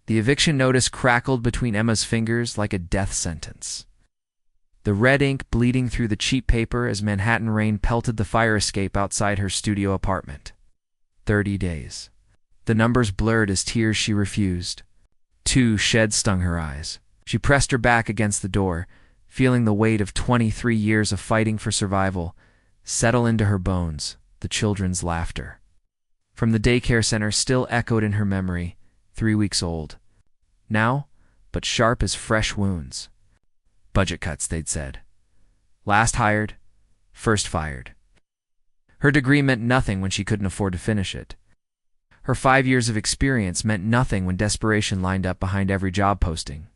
The eviction notice crackled between Emma's fingers like a death sentence. The red ink bleeding through the cheap paper as Manhattan rain pelted the fire escape outside her studio apartment. 30 days. The numbers blurred as tears she refused. 2 sheds stung her eyes. She pressed her back against the door, feeling the weight of 23 years of fighting for survival settle into her bones, the children's laughter. From the daycare center still echoed in her memory, 3 weeks old. Now, but sharp as fresh wounds. Budget cuts, they'd said. Last hired, first fired. Her degree meant nothing when she couldn't afford to finish it. Her 5 years of experience meant nothing when desperation lined up behind every job posting.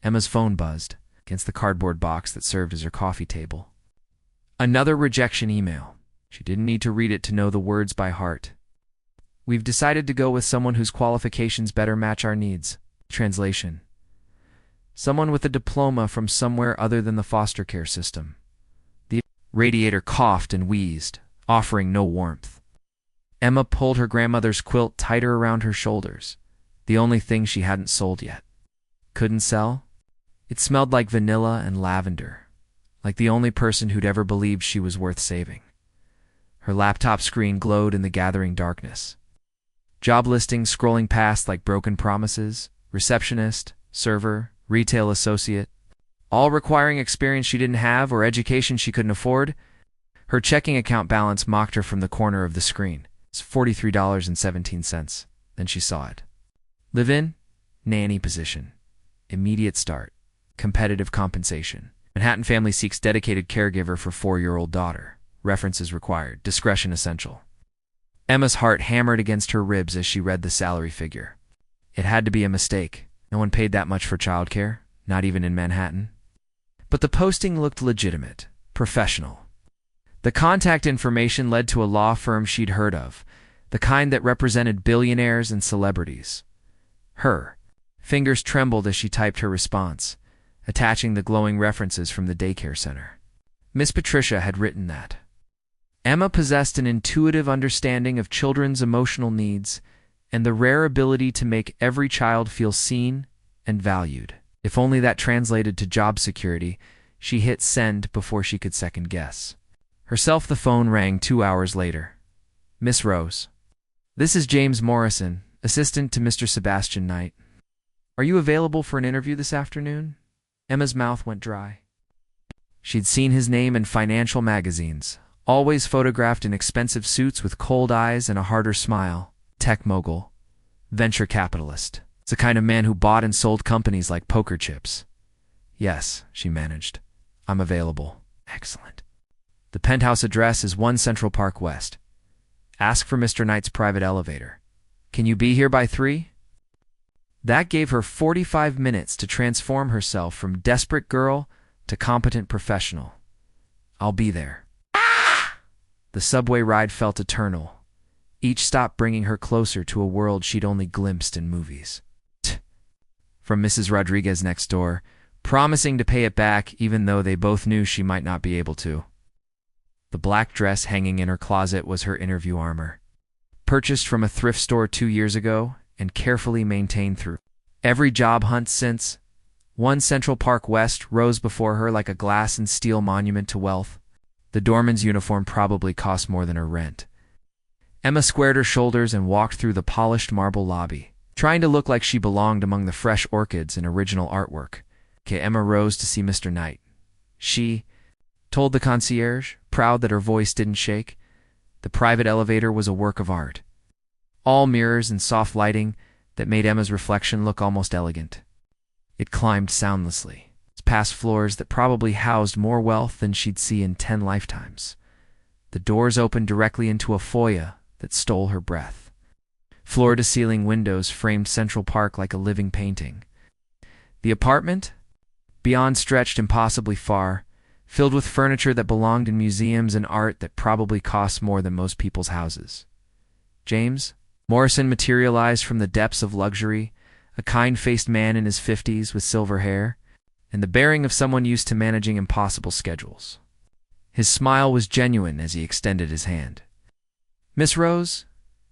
Emma's phone buzzed against the cardboard box that served as her coffee table. Another rejection email. She didn't need to read it to know the words by heart. We've decided to go with someone whose qualifications better match our needs. Translation. Someone with a diploma from somewhere other than the foster care system. The radiator coughed and wheezed, offering no warmth. Emma pulled her grandmother's quilt tighter around her shoulders, the only thing she hadn't sold yet. Couldn't sell? It smelled like vanilla and lavender, like the only person who'd ever believed she was worth saving. Her laptop screen glowed in the gathering darkness. Job listings scrolling past like broken promises, receptionist, server, retail associate, all requiring experience she didn't have or education she couldn't afford. Her checking account balance mocked her from the corner of the screen. It's $43.17. Then she saw it. Live-in, nanny position. Immediate start. Competitive compensation. Manhattan family seeks dedicated caregiver for 4-year-old daughter. References required. Discretion essential. Emma's heart hammered against her ribs as she read the salary figure. It had to be a mistake. No one paid that much for childcare, not even in Manhattan. But the posting looked legitimate, professional. The contact information led to a law firm she'd heard of, the kind that represented billionaires and celebrities. Her fingers trembled as she typed her response, attaching the glowing references from the daycare center. Miss Patricia had written that. Emma possessed an intuitive understanding of children's emotional needs and the rare ability to make every child feel seen and valued. If only that translated to job security, she hit send before she could second guess. Herself, the phone rang 2 hours later. Miss Rose. This is James Morrison, assistant to Mr. Sebastian Knight. Are you available for an interview this afternoon? Emma's mouth went dry. She'd seen his name in financial magazines, always photographed in expensive suits with cold eyes and a harder smile. Tech mogul. Venture capitalist. It's the kind of man who bought and sold companies like poker chips. Yes, she managed. I'm available. Excellent. The penthouse address is 1 Central Park West. Ask for Mr. Knight's private elevator. Can you be here by 3? That gave her 45 minutes to transform herself from desperate girl to competent professional. I'll be there. The subway ride felt eternal, each stop bringing her closer to a world she'd only glimpsed in movies. From Mrs. Rodriguez next door, promising to pay it back even though they both knew she might not be able to. The black dress hanging in her closet was her interview armor. Purchased from a thrift store 2 years ago and carefully maintained through every job hunt since, 1 Central Park West rose before her like a glass and steel monument to wealth. The doorman's uniform probably cost more than her rent. Emma squared her shoulders and walked through the polished marble lobby, trying to look like she belonged among the fresh orchids and original artwork. Emma rose to see Mr. Knight. She told the concierge, proud that her voice didn't shake. The private elevator was a work of art. All mirrors and soft lighting that made Emma's reflection look almost elegant. It climbed soundlessly, past floors that probably housed more wealth than she'd see in 10 lifetimes. The doors opened directly into a foyer that stole her breath. Floor-to-ceiling windows framed Central Park like a living painting. The apartment, beyond stretched impossibly far, filled with furniture that belonged in museums and art that probably cost more than most people's houses. James Morrison materialized from the depths of luxury, a kind-faced man in his 50s with silver hair, and the bearing of someone used to managing impossible schedules. His smile was genuine as he extended his hand. Miss Rose,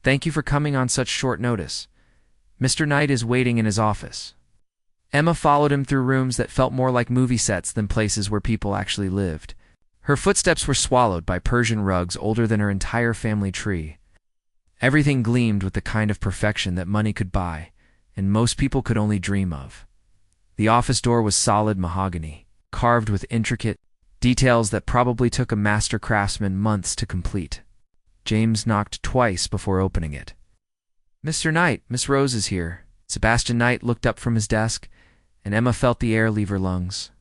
thank you for coming on such short notice. Mr. Knight is waiting in his office. Emma followed him through rooms that felt more like movie sets than places where people actually lived. Her footsteps were swallowed by Persian rugs older than her entire family tree. Everything gleamed with the kind of perfection that money could buy, and most people could only dream of. The office door was solid mahogany, carved with intricate details that probably took a master craftsman months to complete. James knocked twice before opening it. "Mr. Knight, Miss Rose is here." Sebastian Knight looked up from his desk, and Emma felt the air leave her lungs.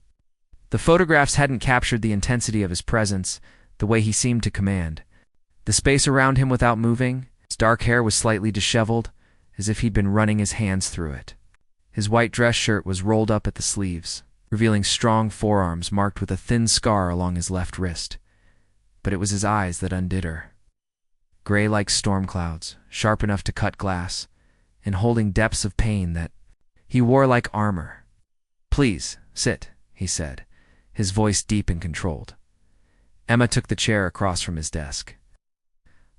The photographs hadn't captured the intensity of his presence, the way he seemed to command. The space around him without moving, his dark hair was slightly disheveled, as if he'd been running his hands through it. His white dress shirt was rolled up at the sleeves, revealing strong forearms marked with a thin scar along his left wrist. But it was his eyes that undid her. Gray like storm clouds, sharp enough to cut glass, and holding depths of pain that he wore like armor. "Please, sit," he said, his voice deep and controlled. Emma took the chair across from his desk,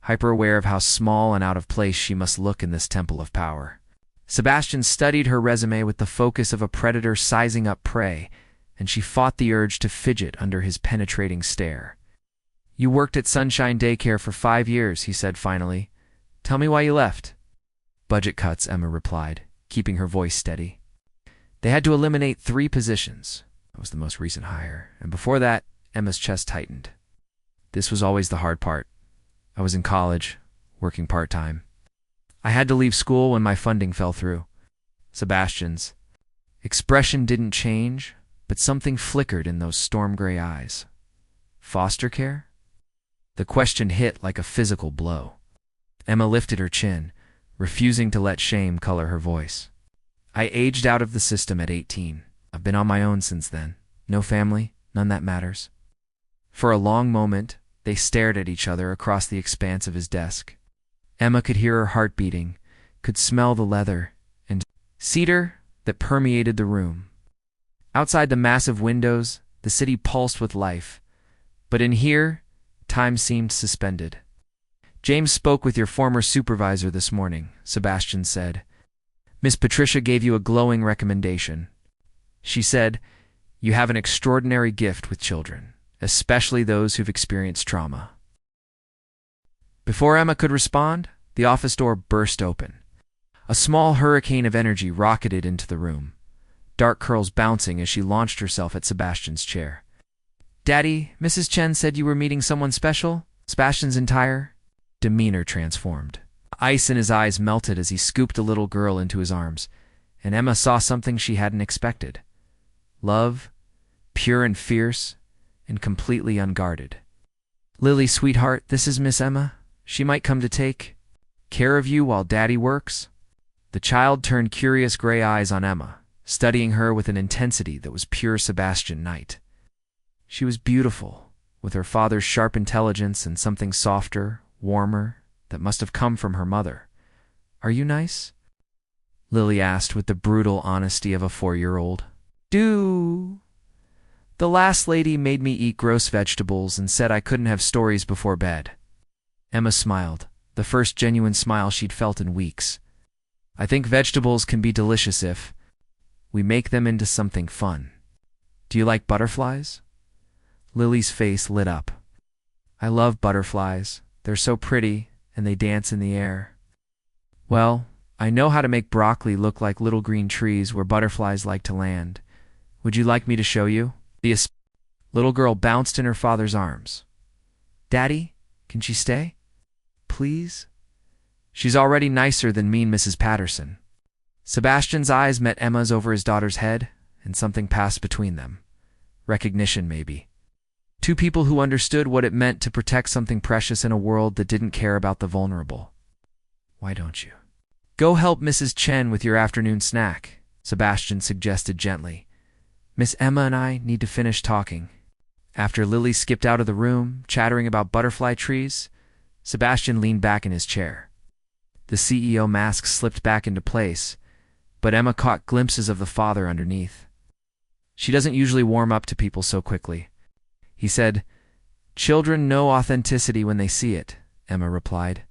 hyper-aware of how small and out of place she must look in this temple of power. Sebastian studied her resume with the focus of a predator sizing up prey, and she fought the urge to fidget under his penetrating stare. "You worked at Sunshine Daycare for 5 years, he said finally. "Tell me why you left." "Budget cuts," Emma replied, keeping her voice steady. "They had to eliminate 3 positions. That was the most recent hire, and before that, Emma's chest tightened. This was always the hard part. I was in college, working part-time. I had to leave school when my funding fell through." Sebastian's expression didn't change, but something flickered in those storm-gray eyes. "Foster care?" The question hit like a physical blow. Emma lifted her chin, refusing to let shame color her voice. "I aged out of the system at 18. I've been on my own since then. No family, none that matters." For a long moment, they stared at each other across the expanse of his desk. Emma could hear her heart beating, could smell the leather and cedar that permeated the room. Outside the massive windows, the city pulsed with life, but in here, time seemed suspended. "James spoke with your former supervisor this morning," Sebastian said. "Miss Patricia gave you a glowing recommendation. She said, you have an extraordinary gift with children, especially those who've experienced trauma." Before Emma could respond, the office door burst open. A small hurricane of energy rocketed into the room, dark curls bouncing as she launched herself at Sebastian's chair. "Daddy, Mrs. Chen said you were meeting someone special?" Sebastian's entire demeanor transformed. Ice in his eyes melted as he scooped a little girl into his arms, and Emma saw something she hadn't expected. Love, pure and fierce, and completely unguarded. "Lily, sweetheart, this is Miss Emma. She might come to take care of you while Daddy works." The child turned curious gray eyes on Emma, studying her with an intensity that was pure Sebastian Knight. She was beautiful, with her father's sharp intelligence and something softer, warmer, that must have come from her mother. "Are you nice?" Lily asked with the brutal honesty of a 4-year-old. "Do. The last lady made me eat gross vegetables and said I couldn't have stories before bed." Emma smiled, the first genuine smile she'd felt in weeks. "I think vegetables can be delicious if we make them into something fun. Do you like butterflies?" Lily's face lit up. "I love butterflies. They're so pretty, and they dance in the air." "Well, I know how to make broccoli look like little green trees where butterflies like to land. Would you like me to show you?" The little girl bounced in her father's arms. "Daddy, can she stay? Please?" "She's already nicer than mean Mrs. Patterson." Sebastian's eyes met Emma's over his daughter's head, and something passed between them. Recognition, maybe. 2 people who understood what it meant to protect something precious in a world that didn't care about the vulnerable. "Why don't you go help Mrs. Chen with your afternoon snack?" Sebastian suggested gently. "Miss Emma and I need to finish talking." After Lily skipped out of the room, chattering about butterfly trees, Sebastian leaned back in his chair. The CEO mask slipped back into place, but Emma caught glimpses of the father underneath. "She doesn't usually warm up to people so quickly," he said. "Children know authenticity when they see it," Emma replied.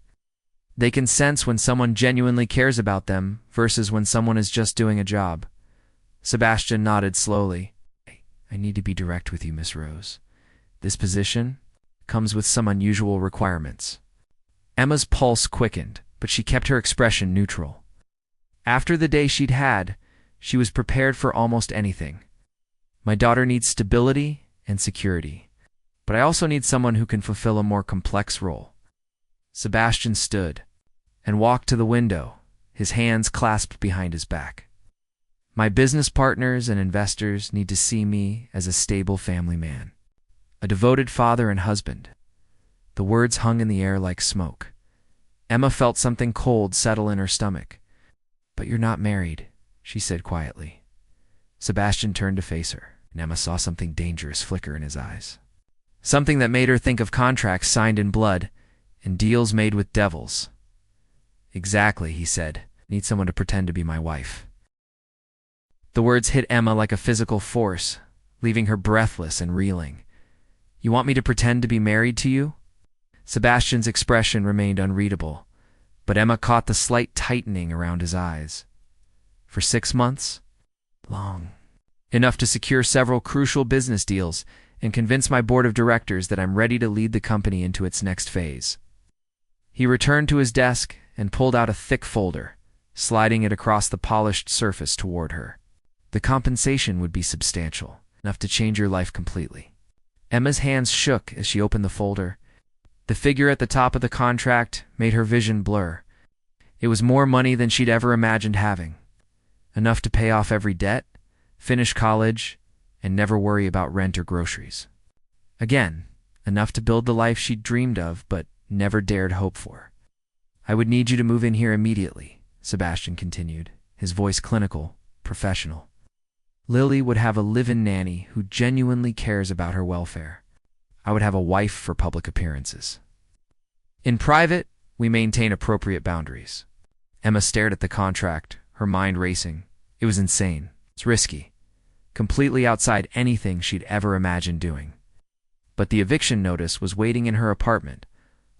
They can sense when someone genuinely cares about them versus when someone is just doing a job. Sebastian nodded slowly. I need to be direct with you, Miss Rose. This position comes with some unusual requirements. Emma's pulse quickened, but she kept her expression neutral. After the day she'd had, she was prepared for almost anything. My daughter needs stability and security, but I also need someone who can fulfill a more complex role. Sebastian stood and walked to the window, his hands clasped behind his back. My business partners and investors need to see me as a stable family man, a devoted father and husband. The words hung in the air like smoke. Emma felt something cold settle in her stomach. But you're not married, she said quietly. Sebastian turned to face her, and Emma saw something dangerous flicker in his eyes. Something that made her think of contracts signed in blood and deals made with devils. Exactly, he said. Need someone to pretend to be my wife. The words hit Emma like a physical force, leaving her breathless and reeling. You want me to pretend to be married to you? Sebastian's expression remained unreadable, but Emma caught the slight tightening around his eyes. For 6 months? Long. Enough to secure several crucial business deals and convince my board of directors that I'm ready to lead the company into its next phase. He returned to his desk and pulled out a thick folder, sliding it across the polished surface toward her. The compensation would be substantial, enough to change your life completely. Emma's hands shook as she opened the folder. The figure at the top of the contract made her vision blur. It was more money than she'd ever imagined having. Enough to pay off every debt, finish college, and never worry about rent or groceries. Again, enough to build the life she'd dreamed of but never dared hope for. I would need you to move in here immediately, Sebastian continued, his voice clinical, professional. Lily would have a live-in nanny who genuinely cares about her welfare. I would have a wife for public appearances. In private, we maintain appropriate boundaries. Emma stared at the contract, her mind racing. It was insane. It's risky. Completely outside anything she'd ever imagined doing. But the eviction notice was waiting in her apartment,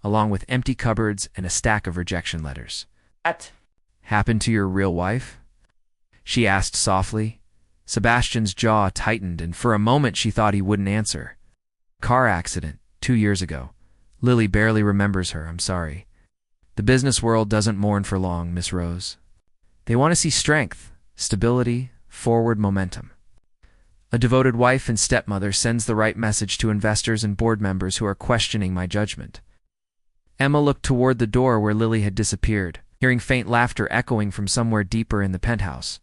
along with empty cupboards and a stack of rejection letters. What happened to your real wife? She asked softly. Sebastian's jaw tightened, and for a moment she thought he wouldn't answer. Car accident, 2 years ago. Lily barely remembers her, I'm sorry. The business world doesn't mourn for long, Miss Rose. They want to see strength, stability, forward momentum. A devoted wife and stepmother sends the right message to investors and board members who are questioning my judgment. Emma looked toward the door where Lily had disappeared, hearing faint laughter echoing from somewhere deeper in the penthouse.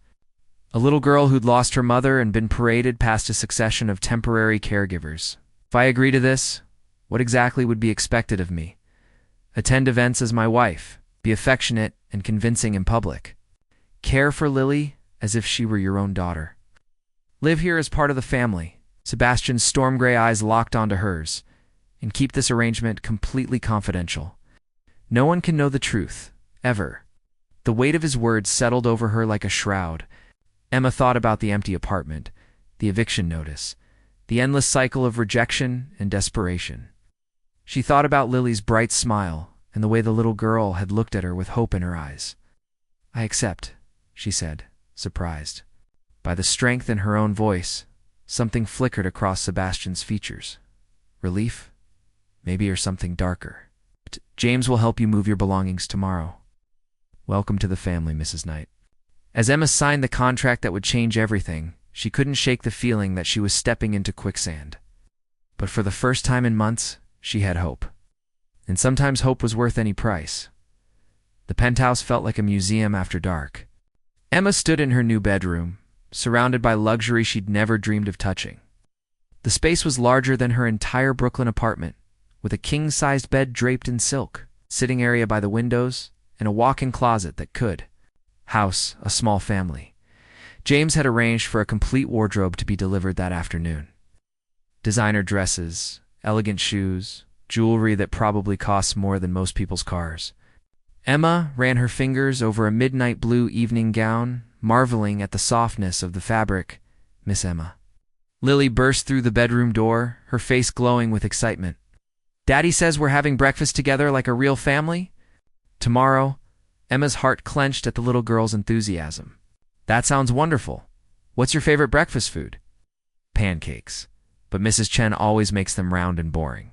A little girl who'd lost her mother and been paraded past a succession of temporary caregivers. If I agree to this, what exactly would be expected of me? Attend events as my wife, be affectionate and convincing in public. Care for Lily as if she were your own daughter. Live here as part of the family. Sebastian's storm gray eyes locked onto hers. And keep this arrangement completely confidential. No one can know the truth, ever. The weight of his words settled over her like a shroud. Emma thought about the empty apartment, the eviction notice, the endless cycle of rejection and desperation. She thought about Lily's bright smile and the way the little girl had looked at her with hope in her eyes. I accept, she said, surprised. By the strength in her own voice, something flickered across Sebastian's features. Relief? Maybe or something darker. James will help you move your belongings tomorrow. Welcome to the family, Mrs. Knight. As Emma signed the contract that would change everything, she couldn't shake the feeling that she was stepping into quicksand. But for the first time in months, she had hope. And sometimes hope was worth any price. The penthouse felt like a museum after dark. Emma stood in her new bedroom, surrounded by luxury she'd never dreamed of touching. The space was larger than her entire Brooklyn apartment, with a king-sized bed draped in silk, sitting area by the windows, and a walk-in closet that could house a small family. James had arranged for a complete wardrobe to be delivered that afternoon. Designer dresses, elegant shoes, jewelry that probably costs more than most people's cars. Emma ran her fingers over a midnight blue evening gown, marveling at the softness of the fabric. Miss Emma. Lily burst through the bedroom door, her face glowing with excitement. Daddy says we're having breakfast together like a real family? Tomorrow, Emma's heart clenched at the little girl's enthusiasm. That sounds wonderful. What's your favorite breakfast food? Pancakes. But Mrs. Chen always makes them round and boring.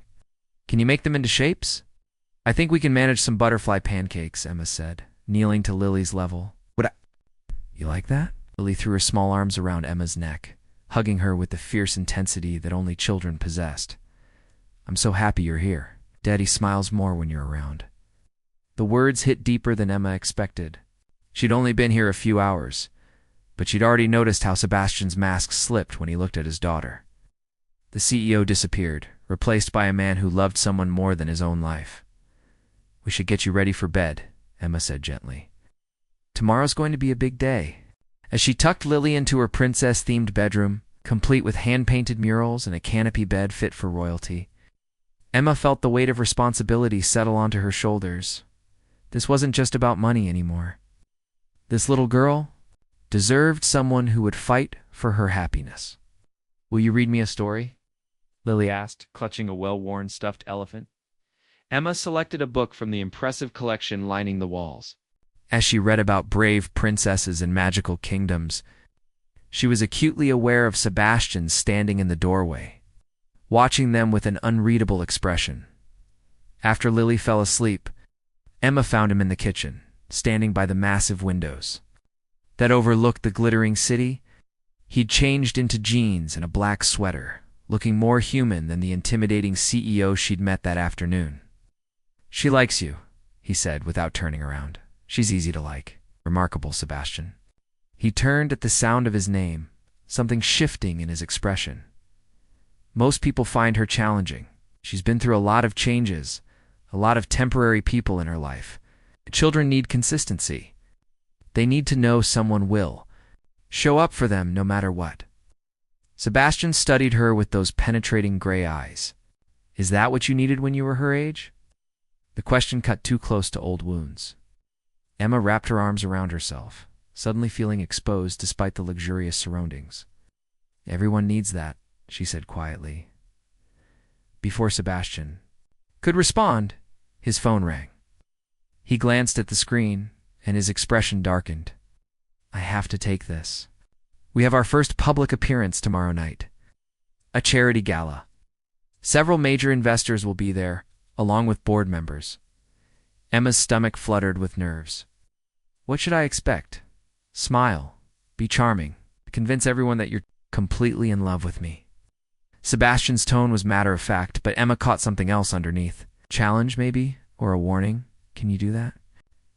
Can you make them into shapes? I think we can manage some butterfly pancakes, Emma said, kneeling to Lily's level. You like that? Lily threw her small arms around Emma's neck, hugging her with the fierce intensity that only children possessed. I'm so happy you're here. Daddy smiles more when you're around. The words hit deeper than Emma expected. She'd only been here a few hours, but she'd already noticed how Sebastian's mask slipped when he looked at his daughter. The CEO disappeared, replaced by a man who loved someone more than his own life. We should get you ready for bed, Emma said gently. Tomorrow's going to be a big day. As she tucked Lily into her princess-themed bedroom, complete with hand-painted murals and a canopy bed fit for royalty, Emma felt the weight of responsibility settle onto her shoulders. This wasn't just about money anymore. This little girl deserved someone who would fight for her happiness. Will you read me a story? Lily asked, clutching a well-worn stuffed elephant. Emma selected a book from the impressive collection lining the walls. As she read about brave princesses and magical kingdoms, she was acutely aware of Sebastian standing in the doorway, watching them with an unreadable expression. After Lily fell asleep, Emma found him in the kitchen, standing by the massive windows that overlooked the glittering city. He'd changed into jeans and a black sweater, looking more human than the intimidating CEO she'd met that afternoon. She likes you, he said without turning around. She's easy to like. Remarkable, Sebastian. He turned at the sound of his name, something shifting in his expression. Most people find her challenging. She's been through a lot of changes, a lot of temporary people in her life. Children need consistency. They need to know someone will show up for them no matter what. Sebastian studied her with those penetrating gray eyes. Is that what you needed when you were her age? The question cut too close to old wounds. Emma wrapped her arms around herself, suddenly feeling exposed despite the luxurious surroundings. Everyone needs that, she said quietly. Before Sebastian could respond, his phone rang. He glanced at the screen, and his expression darkened. I have to take this. We have our first public appearance tomorrow night. A charity gala. Several major investors will be there, along with board members. Emma's stomach fluttered with nerves. What should I expect? Smile. Be charming. Convince everyone that you're completely in love with me. Sebastian's tone was matter-of-fact, but Emma caught something else underneath. Challenge, maybe? Or a warning? Can you do that?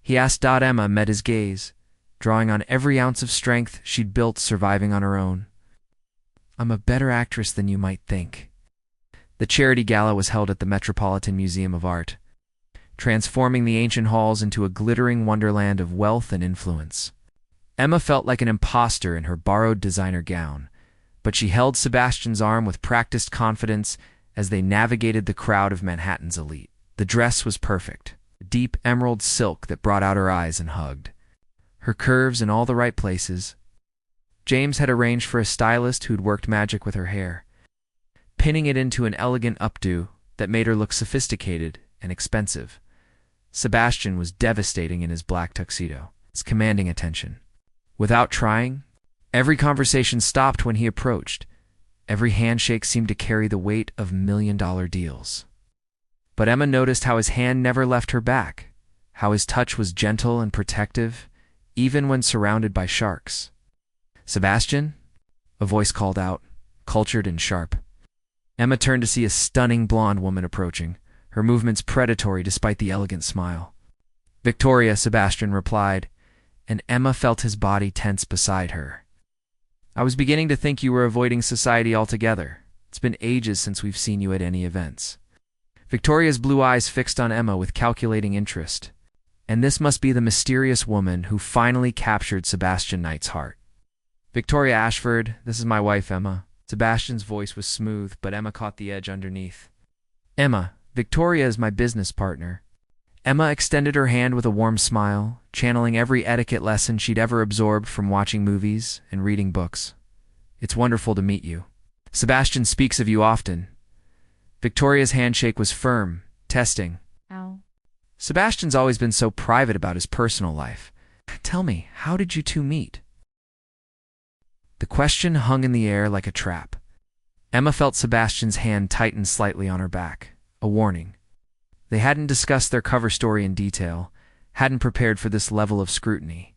He asked. Emma met his gaze, drawing on every ounce of strength she'd built surviving on her own. I'm a better actress than you might think. The charity gala was held at the Metropolitan Museum of Art, transforming the ancient halls into a glittering wonderland of wealth and influence. Emma felt like an imposter in her borrowed designer gown, but she held Sebastian's arm with practiced confidence as they navigated the crowd of Manhattan's elite. The dress was perfect, deep emerald silk that brought out her eyes and hugged. Her curves in all the right places. James had arranged for a stylist who'd worked magic with her hair, pinning it into an elegant updo that made her look sophisticated and expensive. Sebastian was devastating in his black tuxedo, commanding attention. Without trying, every conversation stopped when he approached. Every handshake seemed to carry the weight of million-dollar deals. But Emma noticed how his hand never left her back, how his touch was gentle and protective, even when surrounded by sharks. Sebastian? A voice called out, cultured and sharp. Emma turned to see a stunning blonde woman approaching, her movements predatory despite the elegant smile. Victoria, Sebastian replied, and Emma felt his body tense beside her. I was beginning to think you were avoiding society altogether. It's been ages since we've seen you at any events. Victoria's blue eyes fixed on Emma with calculating interest. And this must be the mysterious woman who finally captured Sebastian Knight's heart. Victoria Ashford, this is my wife, Emma. Sebastian's voice was smooth, but Emma caught the edge underneath. Emma, Victoria is my business partner. Emma extended her hand with a warm smile, channeling every etiquette lesson she'd ever absorbed from watching movies and reading books. It's wonderful to meet you. Sebastian speaks of you often. Victoria's handshake was firm, testing. Ow. Sebastian's always been so private about his personal life. Tell me, how did you two meet? The question hung in the air like a trap. Emma felt Sebastian's hand tighten slightly on her back, a warning. They hadn't discussed their cover story in detail, hadn't prepared for this level of scrutiny.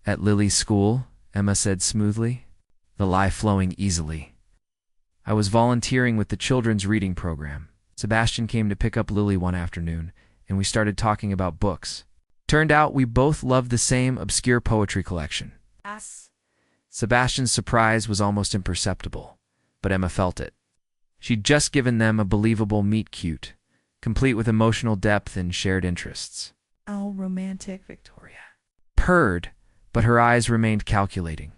At Lily's school, Emma said smoothly, the lie flowing easily. I was volunteering with the children's reading program. Sebastian came to pick up Lily one afternoon, and we started talking about books. Turned out we both loved the same obscure poetry collection. Sebastian's surprise was almost imperceptible, but Emma felt it. She'd just given them a believable meet-cute, complete with emotional depth and shared interests. Oh, romantic, Victoria Purred, but her eyes remained calculating.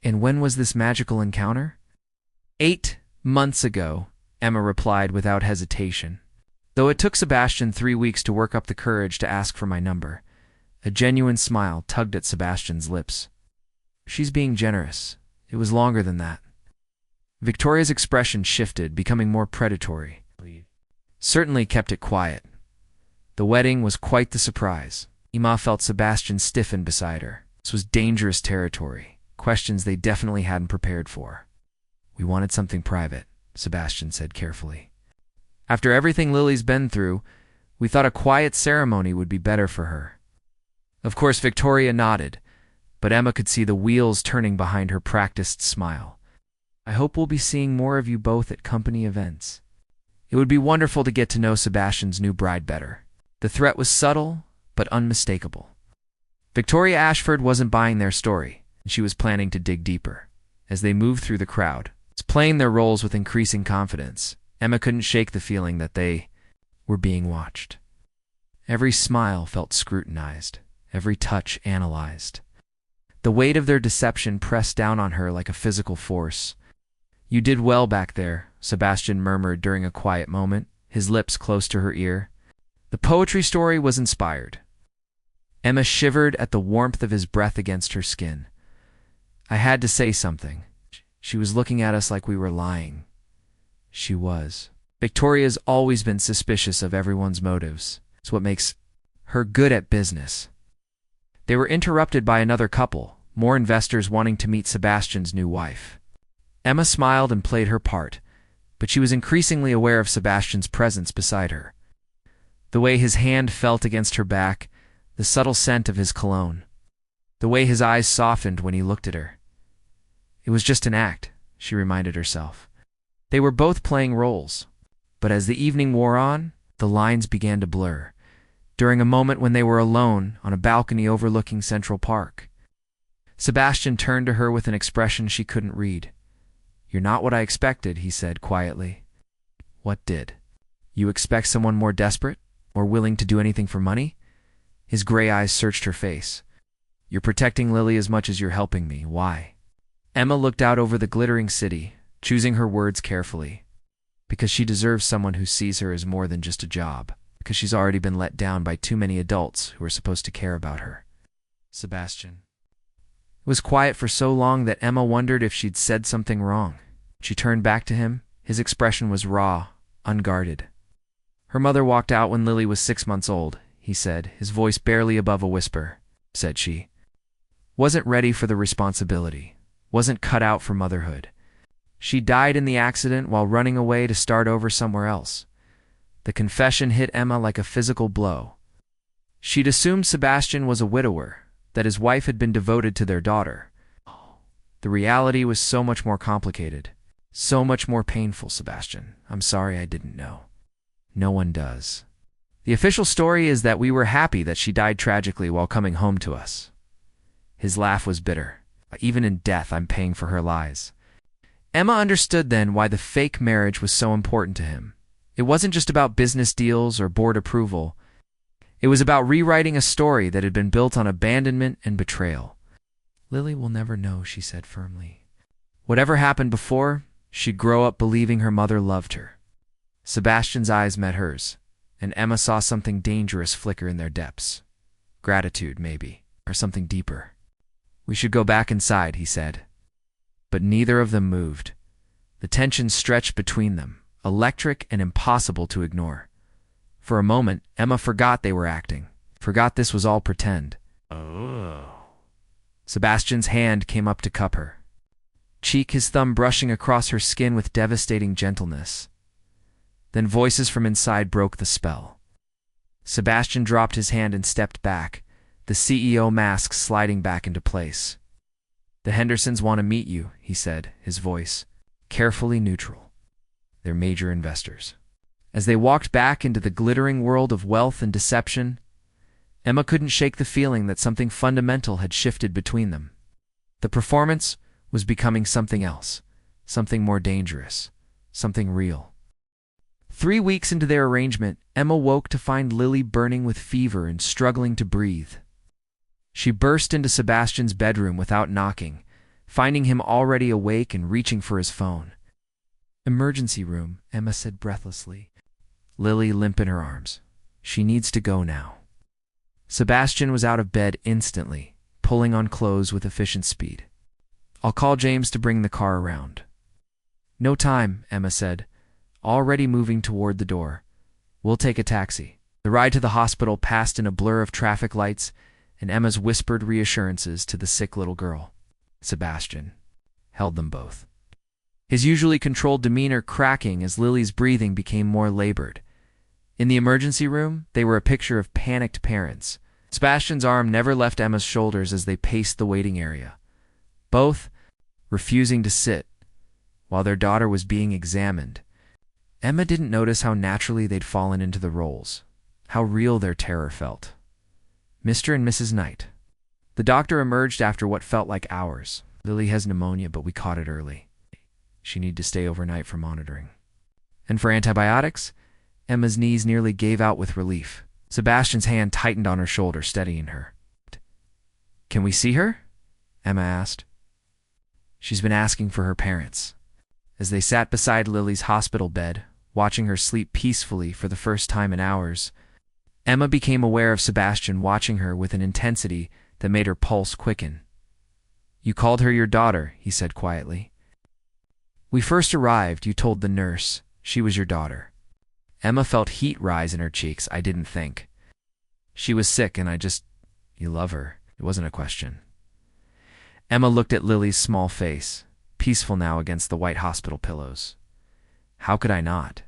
And when was this magical encounter? 8 months ago, Emma replied without hesitation. Though it took Sebastian 3 weeks to work up the courage to ask for my number, a genuine smile tugged at Sebastian's lips. She's being generous. It was longer than that. Victoria's expression shifted, becoming more predatory. Certainly kept it quiet. The wedding was quite the surprise. Emma felt Sebastian stiffen beside her. This was dangerous territory, questions they definitely hadn't prepared for. We wanted something private, Sebastian said carefully. After everything Lily's been through, we thought a quiet ceremony would be better for her. Of course, Victoria nodded, but Emma could see the wheels turning behind her practiced smile. I hope we'll be seeing more of you both at company events. It would be wonderful to get to know Sebastian's new bride better. The threat was subtle, but unmistakable. Victoria Ashford wasn't buying their story, and she was planning to dig deeper. As they moved through the crowd, playing their roles with increasing confidence, Emma couldn't shake the feeling that they were being watched. Every smile felt scrutinized, every touch analyzed. The weight of their deception pressed down on her like a physical force. You did well back there, Sebastian murmured during a quiet moment, his lips close to her ear. The poetry story was inspired. Emma shivered at the warmth of his breath against her skin. I had to say something. She was looking at us like we were lying. She was. Victoria's always been suspicious of everyone's motives. It's what makes her good at business. They were interrupted by another couple, more investors wanting to meet Sebastian's new wife. Emma smiled and played her part, but she was increasingly aware of Sebastian's presence beside her. The way his hand felt against her back, the subtle scent of his cologne, the way his eyes softened when he looked at her. It was just an act, she reminded herself. They were both playing roles, but as the evening wore on, the lines began to blur. During a moment when they were alone on a balcony overlooking Central Park, Sebastian turned to her with an expression she couldn't read. You're not what I expected, he said quietly. What did? You expect someone more desperate, more willing to do anything for money? His gray eyes searched her face. You're protecting Lily as much as you're helping me. Why? Emma looked out over the glittering city, choosing her words carefully. Because she deserves someone who sees her as more than just a job. Because she's already been let down by too many adults who are supposed to care about her. Sebastian. It was quiet for so long that Emma wondered if she'd said something wrong. She turned back to him. His expression was raw, unguarded. Her mother walked out when Lily was 6 months old, he said, his voice barely above a whisper, said she. Wasn't ready for the responsibility. Wasn't cut out for motherhood. She died in the accident while running away to start over somewhere else. The confession hit Emma like a physical blow. She'd assumed Sebastian was a widower, that his wife had been devoted to their daughter. The reality was so much more complicated, so much more painful, Sebastian. I'm sorry I didn't know. No one does. The official story is that we were happy that she died tragically while coming home to us. His laugh was bitter. Even in death, I'm paying for her lies. Emma understood then why the fake marriage was so important to him. It wasn't just about business deals or board approval. It was about rewriting a story that had been built on abandonment and betrayal. Lily will never know, she said firmly. Whatever happened before, she'd grow up believing her mother loved her. Sebastian's eyes met hers, and Emma saw something dangerous flicker in their depths. Gratitude, maybe, or something deeper. We should go back inside, he said. But neither of them moved. The tension stretched between them, electric and impossible to ignore. For a moment, Emma forgot they were acting, forgot this was all pretend. Oh. Sebastian's hand came up to cup her cheek, his thumb brushing across her skin with devastating gentleness. Then voices from inside broke the spell. Sebastian dropped his hand and stepped back, the CEO mask sliding back into place. "The Hendersons want to meet you," he said, his voice carefully neutral. "They're major investors." As they walked back into the glittering world of wealth and deception, Emma couldn't shake the feeling that something fundamental had shifted between them. The performance was becoming something else, something more dangerous, something real. 3 weeks into their arrangement, Emma woke to find Lily burning with fever and struggling to breathe. She burst into Sebastian's bedroom without knocking, finding him already awake and reaching for his phone. "Emergency room," Emma said breathlessly. Lily limp in her arms. "She needs to go now." Sebastian was out of bed instantly, pulling on clothes with efficient speed. "I'll call James to bring the car around." "No time," Emma said, already moving toward the door. "We'll take a taxi." The ride to the hospital passed in a blur of traffic lights and Emma's whispered reassurances to the sick little girl. Sebastian held them both, his usually controlled demeanor cracking as Lily's breathing became more labored. In the emergency room, they were a picture of panicked parents. Sebastian's arm never left Emma's shoulders as they paced the waiting area, both refusing to sit while their daughter was being examined. Emma didn't notice how naturally they'd fallen into the roles, how real their terror felt. "Mr. and Mrs. Knight." The doctor emerged after what felt like hours. "Lily has pneumonia, but we caught it early. She needs to stay overnight for monitoring." "And for antibiotics?" Emma's knees nearly gave out with relief. Sebastian's hand tightened on her shoulder, steadying her. "Can we see her?" Emma asked. "She's been asking for her parents." As they sat beside Lily's hospital bed, watching her sleep peacefully for the first time in hours, Emma became aware of Sebastian watching her with an intensity that made her pulse quicken. "You called her your daughter," he said quietly. "We first arrived, you told the nurse she was your daughter." Emma felt heat rise in her cheeks. "I didn't think. She was sick and you love her." It wasn't a question. Emma looked at Lily's small face, peaceful now against the white hospital pillows. "How could I not?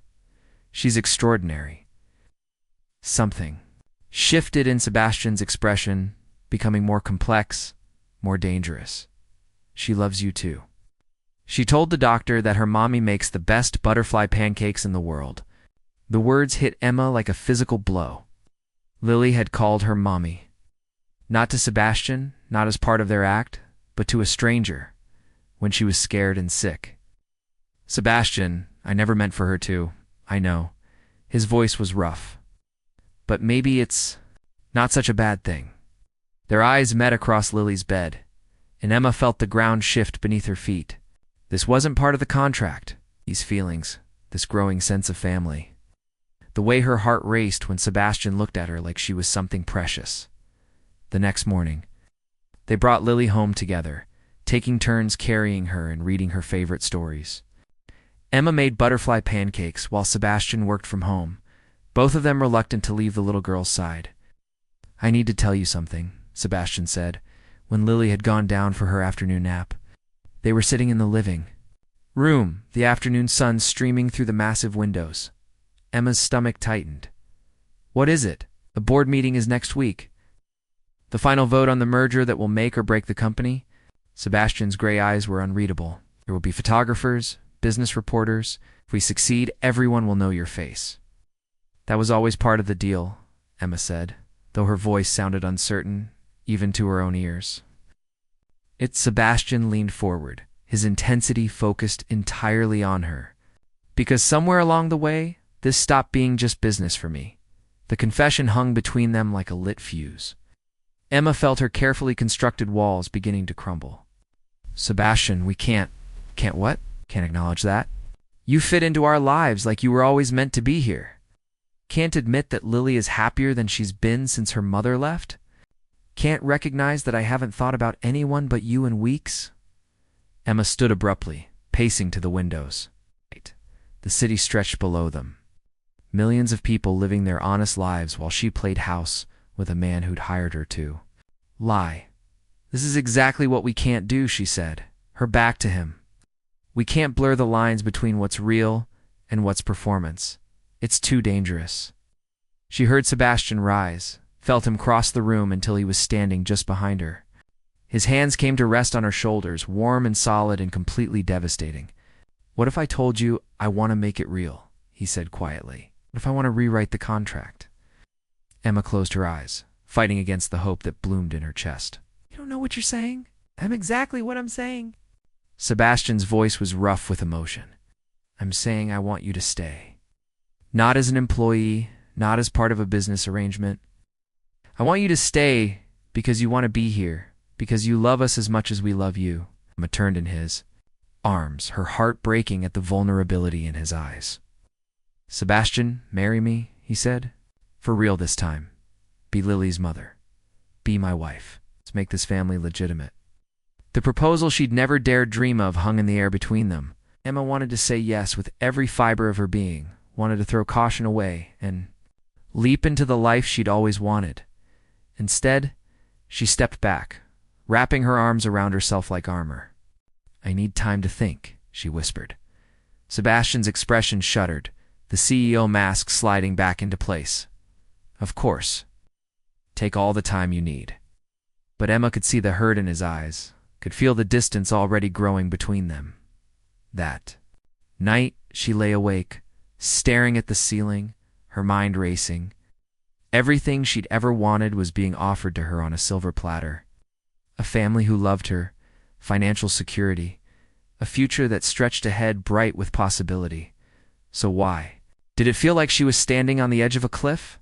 She's extraordinary." Something shifted in Sebastian's expression, becoming more complex, more dangerous. "She loves you too." She told the doctor that her mommy makes the best butterfly pancakes in the world. The words hit Emma like a physical blow. Lily had called her mommy. Not to Sebastian, not as part of their act, but to a stranger, when she was scared and sick. "Sebastian, I never meant for her to. I know." His voice was rough. "But maybe it's not such a bad thing." Their eyes met across Lily's bed, and Emma felt the ground shift beneath her feet. This wasn't part of the contract, these feelings, this growing sense of family. The way her heart raced when Sebastian looked at her like she was something precious. The next morning, they brought Lily home together, taking turns carrying her and reading her favorite stories. Emma made butterfly pancakes while Sebastian worked from home, both of them reluctant to leave the little girl's side. "I need to tell you something," Sebastian said, when Lily had gone down for her afternoon nap. They were sitting in the living room, the afternoon sun streaming through the massive windows. Emma's stomach tightened. "What is it?" "The board meeting is next week. The final vote on the merger that will make or break the company." Sebastian's gray eyes were unreadable. "There will be photographers, business reporters. If we succeed, everyone will know your face." "That was always part of the deal," Emma said, though her voice sounded uncertain, even to her own ears. Sebastian leaned forward, his intensity focused entirely on her. "Because somewhere along the way, this stopped being just business for me." The confession hung between them like a lit fuse. Emma felt her carefully constructed walls beginning to crumble. "Sebastian, we can't what? Can't acknowledge that. You fit into our lives like you were always meant to be here. Can't admit that Lily is happier than she's been since her mother left. Can't recognize that I haven't thought about anyone but you in weeks." Emma stood abruptly, pacing to the windows. The city stretched below them. Millions of people living their honest lives while she played house with a man who'd hired her to lie. "This is exactly what we can't do," she said, her back to him. "We can't blur the lines between what's real and what's performance. It's too dangerous." She heard Sebastian rise, felt him cross the room until he was standing just behind her. His hands came to rest on her shoulders, warm and solid and completely devastating. "What if I told you I want to make it real?" he said quietly. "What if I want to rewrite the contract?" Emma closed her eyes, fighting against the hope that bloomed in her chest. You don't know what you're saying? I'm exactly what I'm saying. Sebastian's voice was rough with emotion. "I'm saying I want you to stay. Not as an employee, not as part of a business arrangement. I want you to stay because you want to be here, because you love us as much as we love you." Emma turned in his arms, her heart breaking at the vulnerability in his eyes. "Sebastian, marry me," he said. "For real this time. Be Lily's mother. Be my wife. Let's make this family legitimate." The proposal she'd never dared dream of hung in the air between them. Emma wanted to say yes with every fiber of her being, wanted to throw caution away and leap into the life she'd always wanted. Instead, she stepped back, wrapping her arms around herself like armor. "I need time to think," she whispered. Sebastian's expression shuddered, the CEO mask sliding back into place. "Of course. Take all the time you need." But Emma could see the hurt in his eyes, could feel the distance already growing between them. That night, she lay awake, staring at the ceiling, her mind racing. Everything she'd ever wanted was being offered to her on a silver platter. A family who loved her, financial security, a future that stretched ahead bright with possibility. So why? Did it feel like she was standing on the edge of a cliff?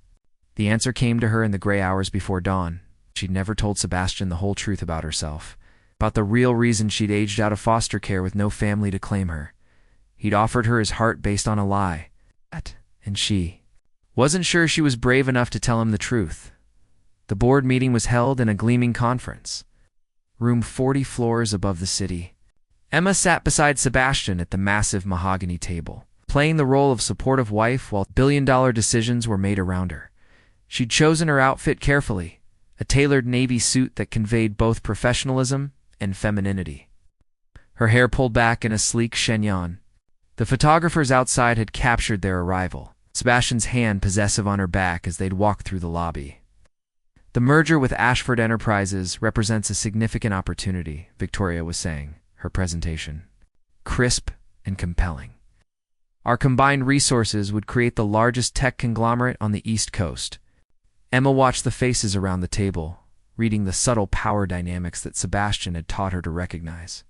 The answer came to her in the gray hours before dawn. She'd never told Sebastian the whole truth about herself, about the real reason she'd aged out of foster care with no family to claim her. He'd offered her his heart based on a lie. And she wasn't sure she was brave enough to tell him the truth. The board meeting was held in a gleaming conference room 40 floors above the city. Emma sat beside Sebastian at the massive mahogany table, playing the role of supportive wife while billion-dollar decisions were made around her. She'd chosen her outfit carefully, a tailored navy suit that conveyed both professionalism and femininity. Her hair pulled back in a sleek chignon. The photographers outside had captured their arrival, Sebastian's hand possessive on her back as they'd walked through the lobby. "The merger with Ashford Enterprises represents a significant opportunity," Victoria was saying, her presentation crisp and compelling. "Our combined resources would create the largest tech conglomerate on the East Coast." Emma watched the faces around the table, reading the subtle power dynamics that Sebastian had taught her to recognize.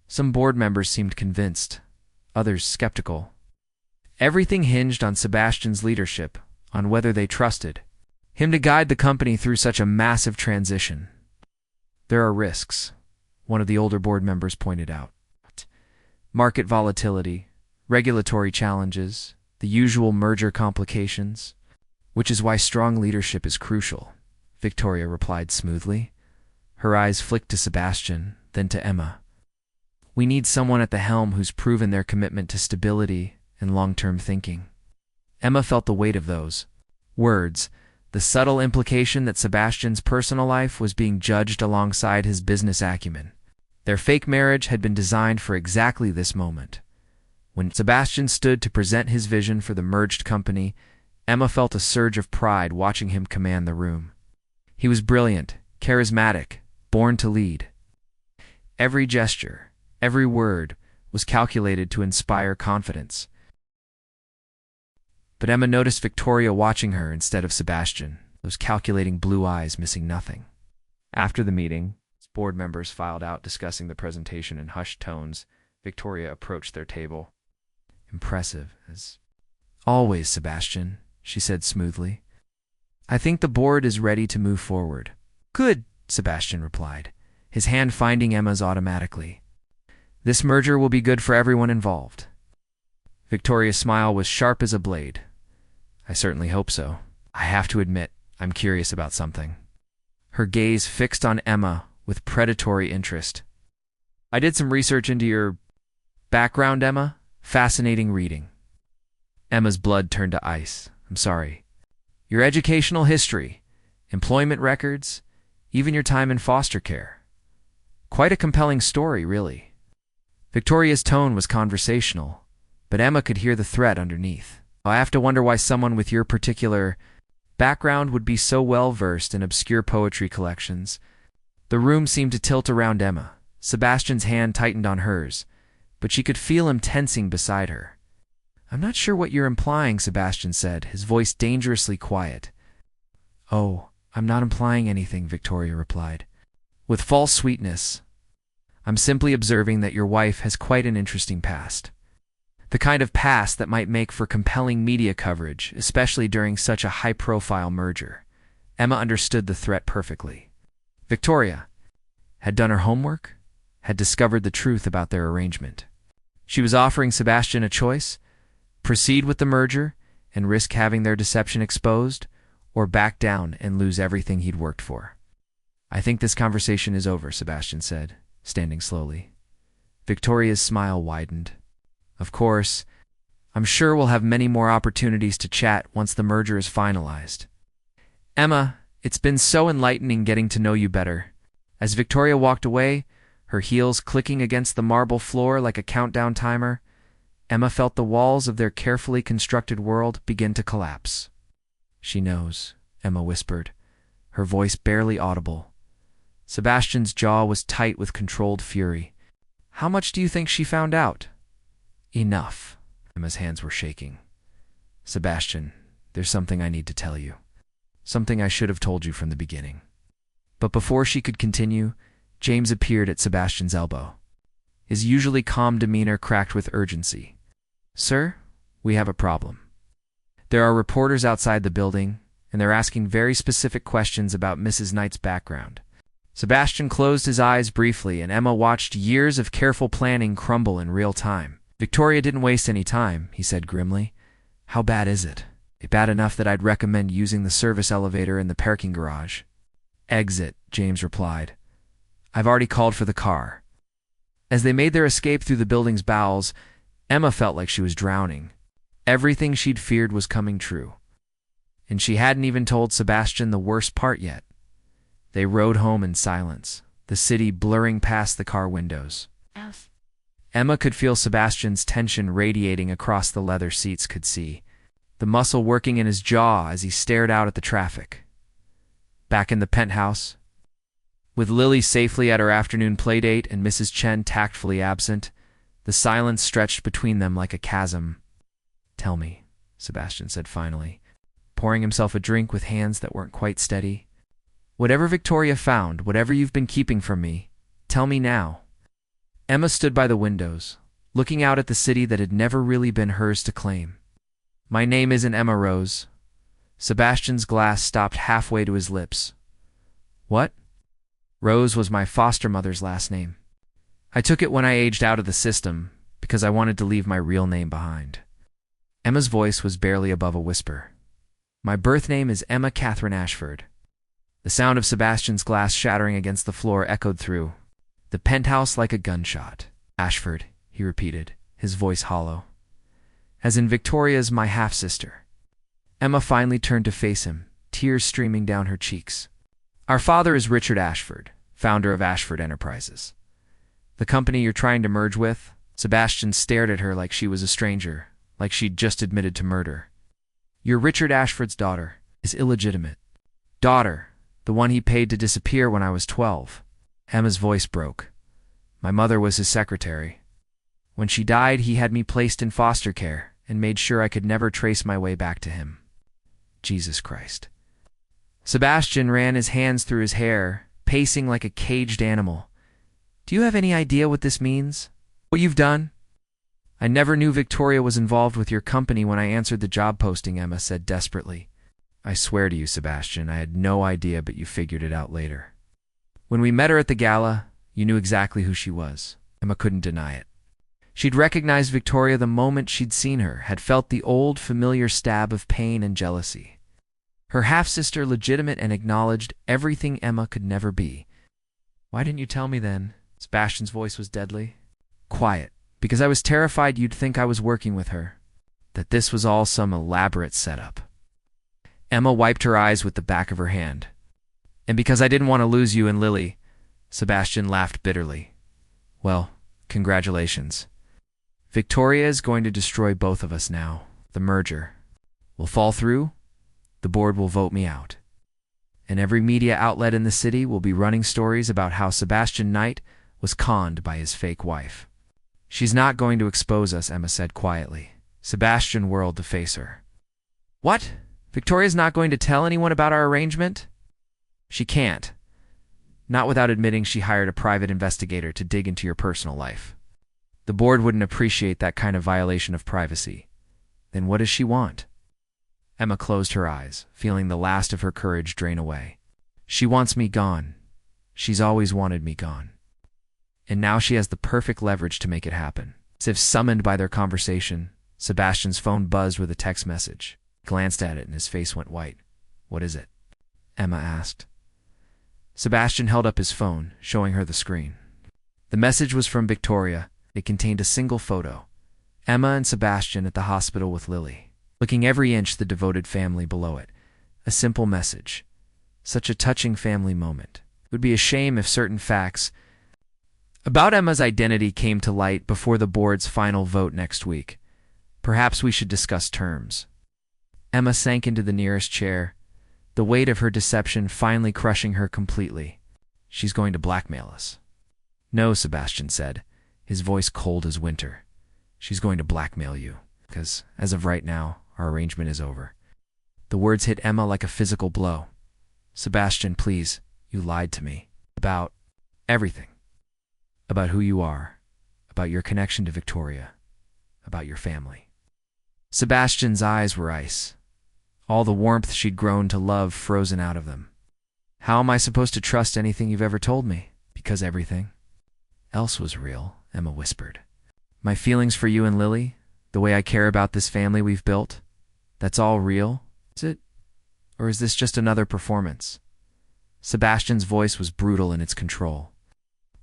Some board members seemed convinced, others skeptical. Everything hinged on Sebastian's leadership, on whether they trusted him to guide the company through such a massive transition. "There are risks," one of the older board members pointed out. "Market volatility, regulatory challenges, the usual merger complications, which is why strong leadership is crucial," Victoria replied smoothly. Her eyes flicked to Sebastian, then to Emma. "We need someone at the helm who's proven their commitment to stability and long-term thinking." Emma felt the weight of those words, the subtle implication that Sebastian's personal life was being judged alongside his business acumen. Their fake marriage had been designed for exactly this moment. When Sebastian stood to present his vision for the merged company, Emma felt a surge of pride watching him command the room. He was brilliant, charismatic, born to lead. Every gesture, every word, was calculated to inspire confidence. But Emma noticed Victoria watching her instead of Sebastian, those calculating blue eyes missing nothing. After the meeting, as board members filed out discussing the presentation in hushed tones, Victoria approached their table. "Impressive, as always, Sebastian," she said smoothly. "I think the board is ready to move forward." "Good," Sebastian replied, his hand finding Emma's automatically. "This merger will be good for everyone involved." Victoria's smile was sharp as a blade. "I certainly hope so. I have to admit, I'm curious about something." Her gaze fixed on Emma with predatory interest. "I did some research into your background, Emma. Fascinating reading." Emma's blood turned to ice. I'm sorry. Your educational history, employment records, even your time in foster care. Quite a compelling story, really. Victoria's tone was conversational, but Emma could hear the threat underneath. I have to wonder why someone with your particular background would be so well-versed in obscure poetry collections. The room seemed to tilt around Emma. Sebastian's hand tightened on hers, but she could feel him tensing beside her. I'm not sure what you're implying, Sebastian said, his voice dangerously quiet. Oh, I'm not implying anything, Victoria replied, with false sweetness. I'm simply observing that your wife has quite an interesting past. The kind of past that might make for compelling media coverage, especially during such a high-profile merger. Emma understood the threat perfectly. Victoria had done her homework, had discovered the truth about their arrangement. She was offering Sebastian a choice: proceed with the merger and risk having their deception exposed, or back down and lose everything he'd worked for. I think this conversation is over, Sebastian said, standing slowly. Victoria's smile widened. Of course, I'm sure we'll have many more opportunities to chat once the merger is finalized. Emma, it's been so enlightening getting to know you better. As Victoria walked away, her heels clicking against the marble floor like a countdown timer, Emma felt the walls of their carefully constructed world begin to collapse. She knows, Emma whispered, her voice barely audible. Sebastian's jaw was tight with controlled fury. How much do you think she found out? Enough. Emma's hands were shaking. Sebastian, there's something I need to tell you. Something I should have told you from the beginning. But before she could continue, James appeared at Sebastian's elbow. His usually calm demeanor cracked with urgency. Sir, we have a problem. There are reporters outside the building, and they're asking very specific questions about Mrs. Knight's background. Sebastian closed his eyes briefly, and Emma watched years of careful planning crumble in real time. Victoria didn't waste any time, he said grimly. How bad is it? Bad enough that I'd recommend using the service elevator in the parking garage. Exit, James replied. I've already called for the car. As they made their escape through the building's bowels, Emma felt like she was drowning. Everything she'd feared was coming true. And she hadn't even told Sebastian the worst part yet. They rode home in silence, the city blurring past the car windows. Emma could feel Sebastian's tension radiating across the leather seats could see, the muscle working in his jaw as he stared out at the traffic. Back in the penthouse, with Lily safely at her afternoon playdate and Mrs. Chen tactfully absent, the silence stretched between them like a chasm. Tell me, Sebastian said finally, pouring himself a drink with hands that weren't quite steady. Whatever Victoria found, whatever you've been keeping from me, tell me now. Emma stood by the windows, looking out at the city that had never really been hers to claim. My name isn't Emma Rose. Sebastian's glass stopped halfway to his lips. What? Rose was my foster mother's last name. I took it when I aged out of the system because I wanted to leave my real name behind. Emma's voice was barely above a whisper. My birth name is Emma Catherine Ashford. The sound of Sebastian's glass shattering against the floor echoed through the penthouse like a gunshot. Ashford, he repeated, his voice hollow. As in Victoria's my half-sister. Emma finally turned to face him, tears streaming down her cheeks. Our father is Richard Ashford, founder of Ashford Enterprises. The company you're trying to merge with? Sebastian stared at her like she was a stranger, like she'd just admitted to murder. You're Richard Ashford's daughter, his illegitimate daughter, the one he paid to disappear when I was 12. Emma's voice broke. My mother was his secretary. When she died, he had me placed in foster care and made sure I could never trace my way back to him. Jesus Christ. Sebastian ran his hands through his hair, pacing like a caged animal. Do you have any idea what this means? What you've done? I never knew Victoria was involved with your company when I answered the job posting, Emma said desperately. I swear to you, Sebastian, I had no idea, but you figured it out later. When we met her at the gala, you knew exactly who she was. Emma couldn't deny it. She'd recognized Victoria the moment she'd seen her, had felt the old, familiar stab of pain and jealousy. Her half-sister legitimate and acknowledged everything Emma could never be. Why didn't you tell me then? Sebastian's voice was deadly. Quiet, because I was terrified you'd think I was working with her. that this was all some elaborate setup. Emma wiped her eyes with the back of her hand. And because I didn't want to lose you and Lily, Sebastian laughed bitterly. Well, congratulations. Victoria is going to destroy both of us now. The merger will fall through, the board will vote me out. And every media outlet in the city will be running stories about how Sebastian Knight was conned by his fake wife. She's not going to expose us, Emma said quietly. Sebastian whirled to face her. What? Victoria's not going to tell anyone about our arrangement? She can't. Not without admitting she hired a private investigator to dig into your personal life. The board wouldn't appreciate that kind of violation of privacy. Then what does she want? Emma closed her eyes, feeling the last of her courage drain away. She wants me gone. She's always wanted me gone. And now she has the perfect leverage to make it happen. As if summoned by their conversation, Sebastian's phone buzzed with a text message. He glanced at it and his face went white. What is it? Emma asked. Sebastian held up his phone, showing her the screen. The message was from Victoria. It contained a single photo. Emma and Sebastian at the hospital with Lily, looking every inch the devoted family below it. A simple message. Such a touching family moment. It would be a shame if certain facts about Emma's identity came to light before the board's final vote next week. Perhaps we should discuss terms. Emma sank into the nearest chair, the weight of her deception finally crushing her completely. She's going to blackmail us. No, Sebastian said, his voice cold as winter. She's going to blackmail you, because, as of right now, our arrangement is over. The words hit Emma like a physical blow. Sebastian, please, you lied to me. About everything. About who you are. About your connection to Victoria. About your family. Sebastian's eyes were ice. All the warmth she'd grown to love frozen out of them. How am I supposed to trust anything you've ever told me? Because everything else was real, Emma whispered. My feelings for you and Lily, the way I care about this family we've built, that's all real, is it? Or is this just another performance? Sebastian's voice was brutal in its control.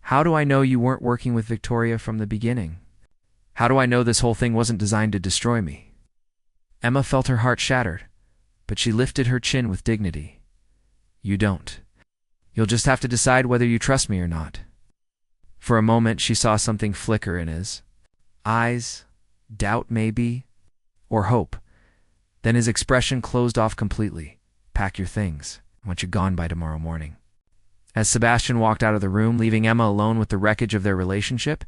How do I know you weren't working with Victoria from the beginning? How do I know this whole thing wasn't designed to destroy me? Emma felt her heart shattered, but she lifted her chin with dignity. You don't. You'll just have to decide whether you trust me or not. For a moment, she saw something flicker in his eyes, doubt maybe, or hope. Then his expression closed off completely. Pack your things. I want you gone by tomorrow morning. As Sebastian walked out of the room, leaving Emma alone with the wreckage of their relationship,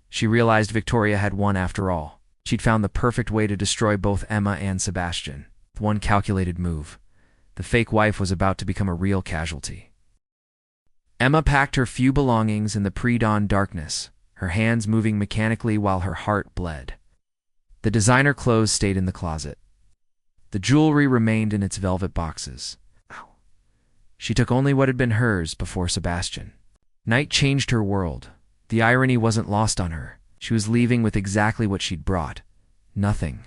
she realized Victoria had won after all. She'd found the perfect way to destroy both Emma and Sebastian. With one calculated move. The fake wife was about to become a real casualty. Emma packed her few belongings in the pre-dawn darkness, her hands moving mechanically while her heart bled. The designer clothes stayed in the closet. The jewelry remained in its velvet boxes. She took only what had been hers before Sebastian. Night changed her world. The irony wasn't lost on her. She was leaving with exactly what she'd brought. Nothing.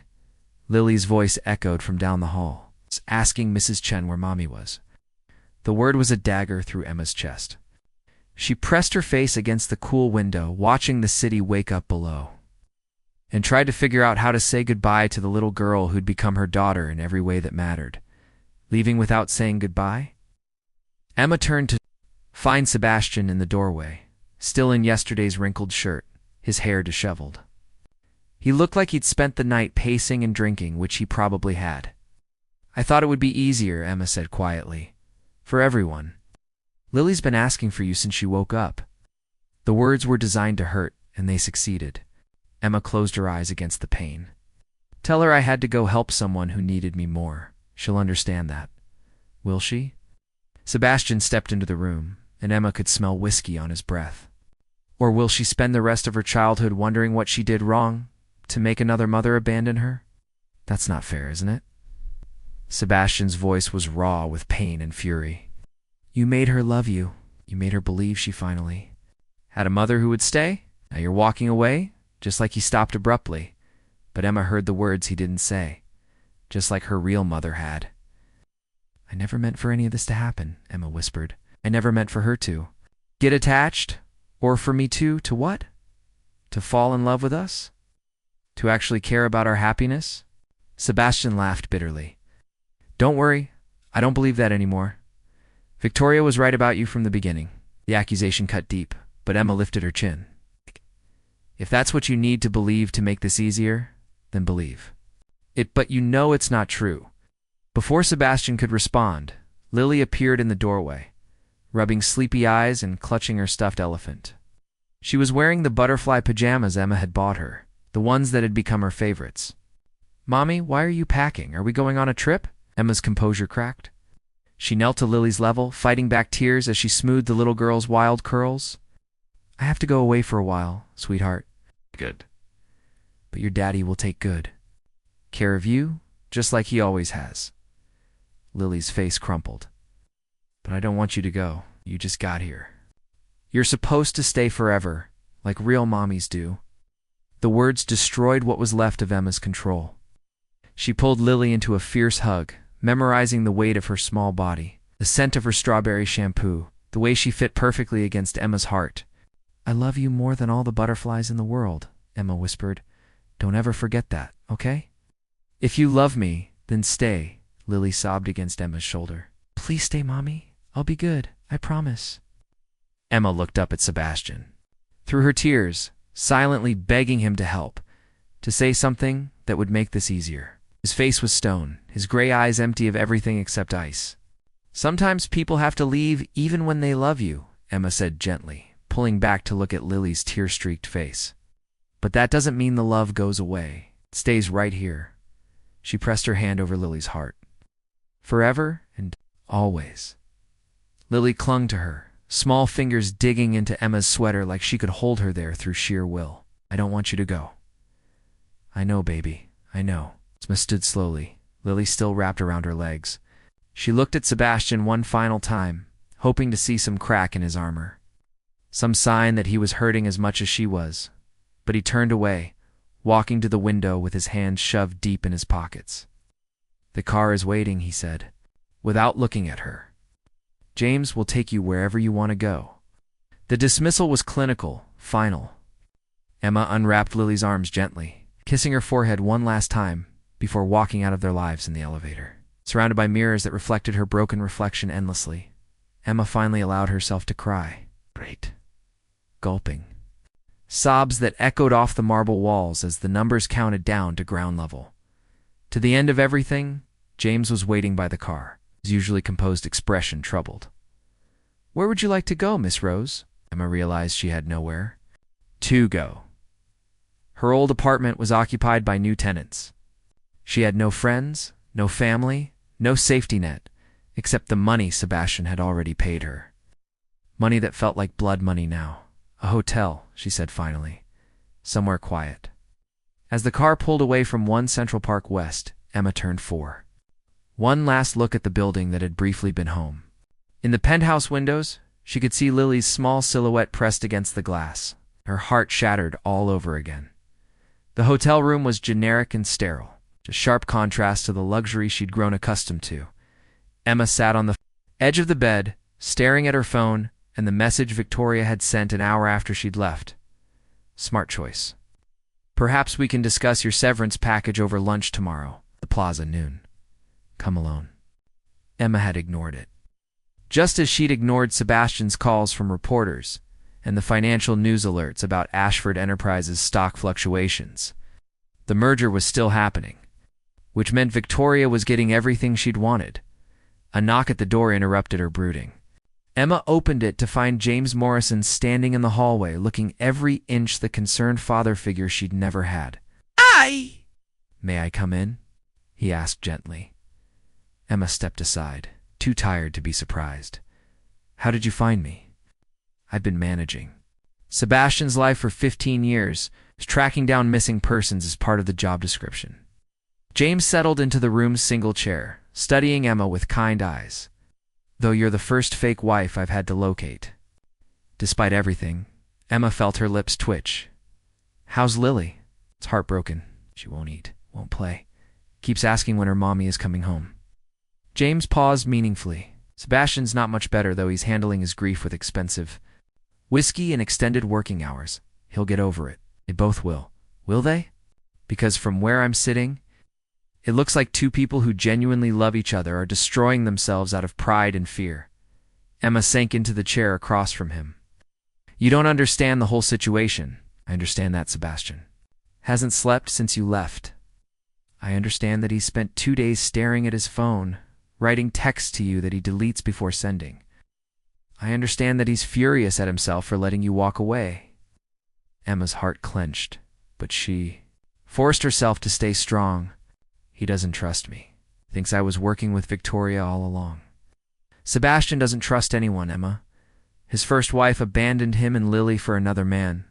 Lily's voice echoed from down the hall, asking Mrs. Chen where Mommy was. The word was a dagger through Emma's chest. She pressed her face against the cool window, watching the city wake up below, and tried to figure out how to say goodbye to the little girl who'd become her daughter in every way that mattered. Leaving without saying goodbye? Emma turned to find Sebastian in the doorway, still in yesterday's wrinkled shirt, his hair disheveled. He looked like he'd spent the night pacing and drinking, which he probably had. I thought it would be easier, Emma said quietly. For everyone. Lily's been asking for you since she woke up. The words were designed to hurt, and they succeeded. Emma closed her eyes against the pain. Tell her I had to go help someone who needed me more. She'll understand that. Will she? Sebastian stepped into the room, and Emma could smell whiskey on his breath. Or will she spend the rest of her childhood wondering what she did wrong, to make another mother abandon her? That's not fair, isn't it? Sebastian's voice was raw with pain and fury. You made her love you. You made her believe she finally had a mother who would stay. Now you're walking away, just like he stopped abruptly. But Emma heard the words he didn't say, just like her real mother had. I never meant for any of this to happen, Emma whispered. I never meant for her to get attached, or for me to what? To fall in love with us? To actually care about our happiness? Sebastian laughed bitterly. Don't worry, I don't believe that anymore. Victoria was right about you from the beginning. The accusation cut deep, but Emma lifted her chin. If that's what you need to believe to make this easier, then believe it, but you know it's not true. Before Sebastian could respond, Lily appeared in the doorway, rubbing sleepy eyes and clutching her stuffed elephant. She was wearing the butterfly pajamas Emma had bought her, the ones that had become her favorites. Mommy, why are you packing? Are we going on a trip? Emma's composure cracked. She knelt to Lily's level, fighting back tears as she smoothed the little girl's wild curls. I have to go away for a while, sweetheart. Good. But your daddy will take good care of you, just like he always has. Lily's face crumpled. But I don't want you to go. You just got here. You're supposed to stay forever, like real mommies do. The words destroyed what was left of Emma's control. She pulled Lily into a fierce hug, memorizing the weight of her small body, the scent of her strawberry shampoo, the way she fit perfectly against Emma's heart. I love you more than all the butterflies in the world, Emma whispered. Don't ever forget that, okay? If you love me, then stay, Lily sobbed against Emma's shoulder. Please stay, Mommy. I'll be good, I promise. Emma looked up at Sebastian. Through her tears, silently begging him to help, to say something that would make this easier. His face was stone, his gray eyes empty of everything except ice. Sometimes people have to leave even when they love you, Emma said gently, pulling back to look at Lily's tear-streaked face. But that doesn't mean the love goes away. It stays right here. She pressed her hand over Lily's heart. Forever and always. Lily clung to her, small fingers digging into Emma's sweater like she could hold her there through sheer will. I don't want you to go. I know, baby, I know. Emma stood slowly, Lily still wrapped around her legs. She looked at Sebastian one final time, hoping to see some crack in his armor. Some sign that he was hurting as much as she was. But he turned away, walking to the window with his hands shoved deep in his pockets. The car is waiting, he said, without looking at her. James will take you wherever you want to go. The dismissal was clinical, final. Emma unwrapped Lily's arms gently, kissing her forehead one last time before walking out of their lives in the elevator. Surrounded by mirrors that reflected her broken reflection endlessly, Emma finally allowed herself to cry. Great. Gulping. Sobs that echoed off the marble walls as the numbers counted down to ground level. To the end of everything, James was waiting by the car, his usually composed expression troubled. Where would you like to go, Miss Rose? Emma realized she had nowhere to go. Her old apartment was occupied by new tenants. She had no friends, no family, no safety net, except the money Sebastian had already paid her. Money that felt like blood money now. A hotel, she said finally. Somewhere quiet. As the car pulled away from 1 Central Park West, Emma turned 4. One last look at the building that had briefly been home. In the penthouse windows, she could see Lily's small silhouette pressed against the glass, her heart shattered all over again. The hotel room was generic and sterile, a sharp contrast to the luxury she'd grown accustomed to. Emma sat on the edge of the bed, staring at her phone and the message Victoria had sent an hour after she'd left. Smart choice. Perhaps we can discuss your severance package over lunch tomorrow. The Plaza, noon. Come alone. Emma had ignored it. Just as she'd ignored Sebastian's calls from reporters and the financial news alerts about Ashford Enterprises' stock fluctuations. The merger was still happening, which meant Victoria was getting everything she'd wanted. A knock at the door interrupted her brooding. Emma opened it to find James Morrison standing in the hallway, looking every inch the concerned father figure she'd never had. May I come in? He asked gently. Emma stepped aside, too tired to be surprised. How did you find me? I've been managing Sebastian's life for 15 years, tracking down missing persons as part of the job description. James settled into the room's single chair, studying Emma with kind eyes. Though you're the first fake wife I've had to locate. Despite everything, Emma felt her lips twitch. How's Lily? It's heartbroken. She won't eat, won't play. Keeps asking when her mommy is coming home. James paused meaningfully. Sebastian's not much better, though he's handling his grief with expensive whiskey and extended working hours. He'll get over it. They both will. Will they? Because from where I'm sitting, It looks like two people who genuinely love each other are destroying themselves out of pride and fear. Emma sank into the chair across from him. You don't understand the whole situation. I understand that, Sebastian. Hasn't slept since you left. I understand that he spent 2 days staring at his phone, writing texts to you that he deletes before sending. I understand that he's furious at himself for letting you walk away. Emma's heart clenched, but she forced herself to stay strong. He doesn't trust me. Thinks I was working with Victoria all along. Sebastian doesn't trust anyone, Emma. His first wife abandoned him and Lily for another man.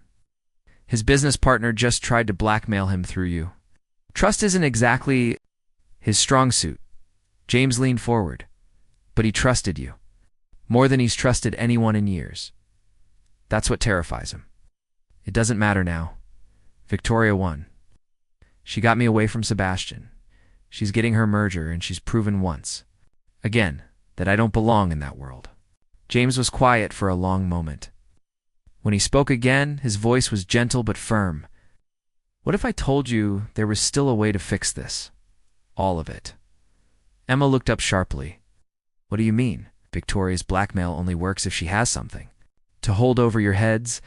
His business partner just tried to blackmail him through you. Trust isn't exactly his strong suit. James leaned forward. But he trusted you. More than he's trusted anyone in years. That's what terrifies him. It doesn't matter now. Victoria won. She got me away from Sebastian. She's getting her merger, and she's proven once, again, that I don't belong in that world. James was quiet for a long moment. When he spoke again, his voice was gentle but firm. What if I told you there was still a way to fix this? All of it. Emma looked up sharply. What do you mean? Victoria's blackmail only works if she has something. To hold over your heads?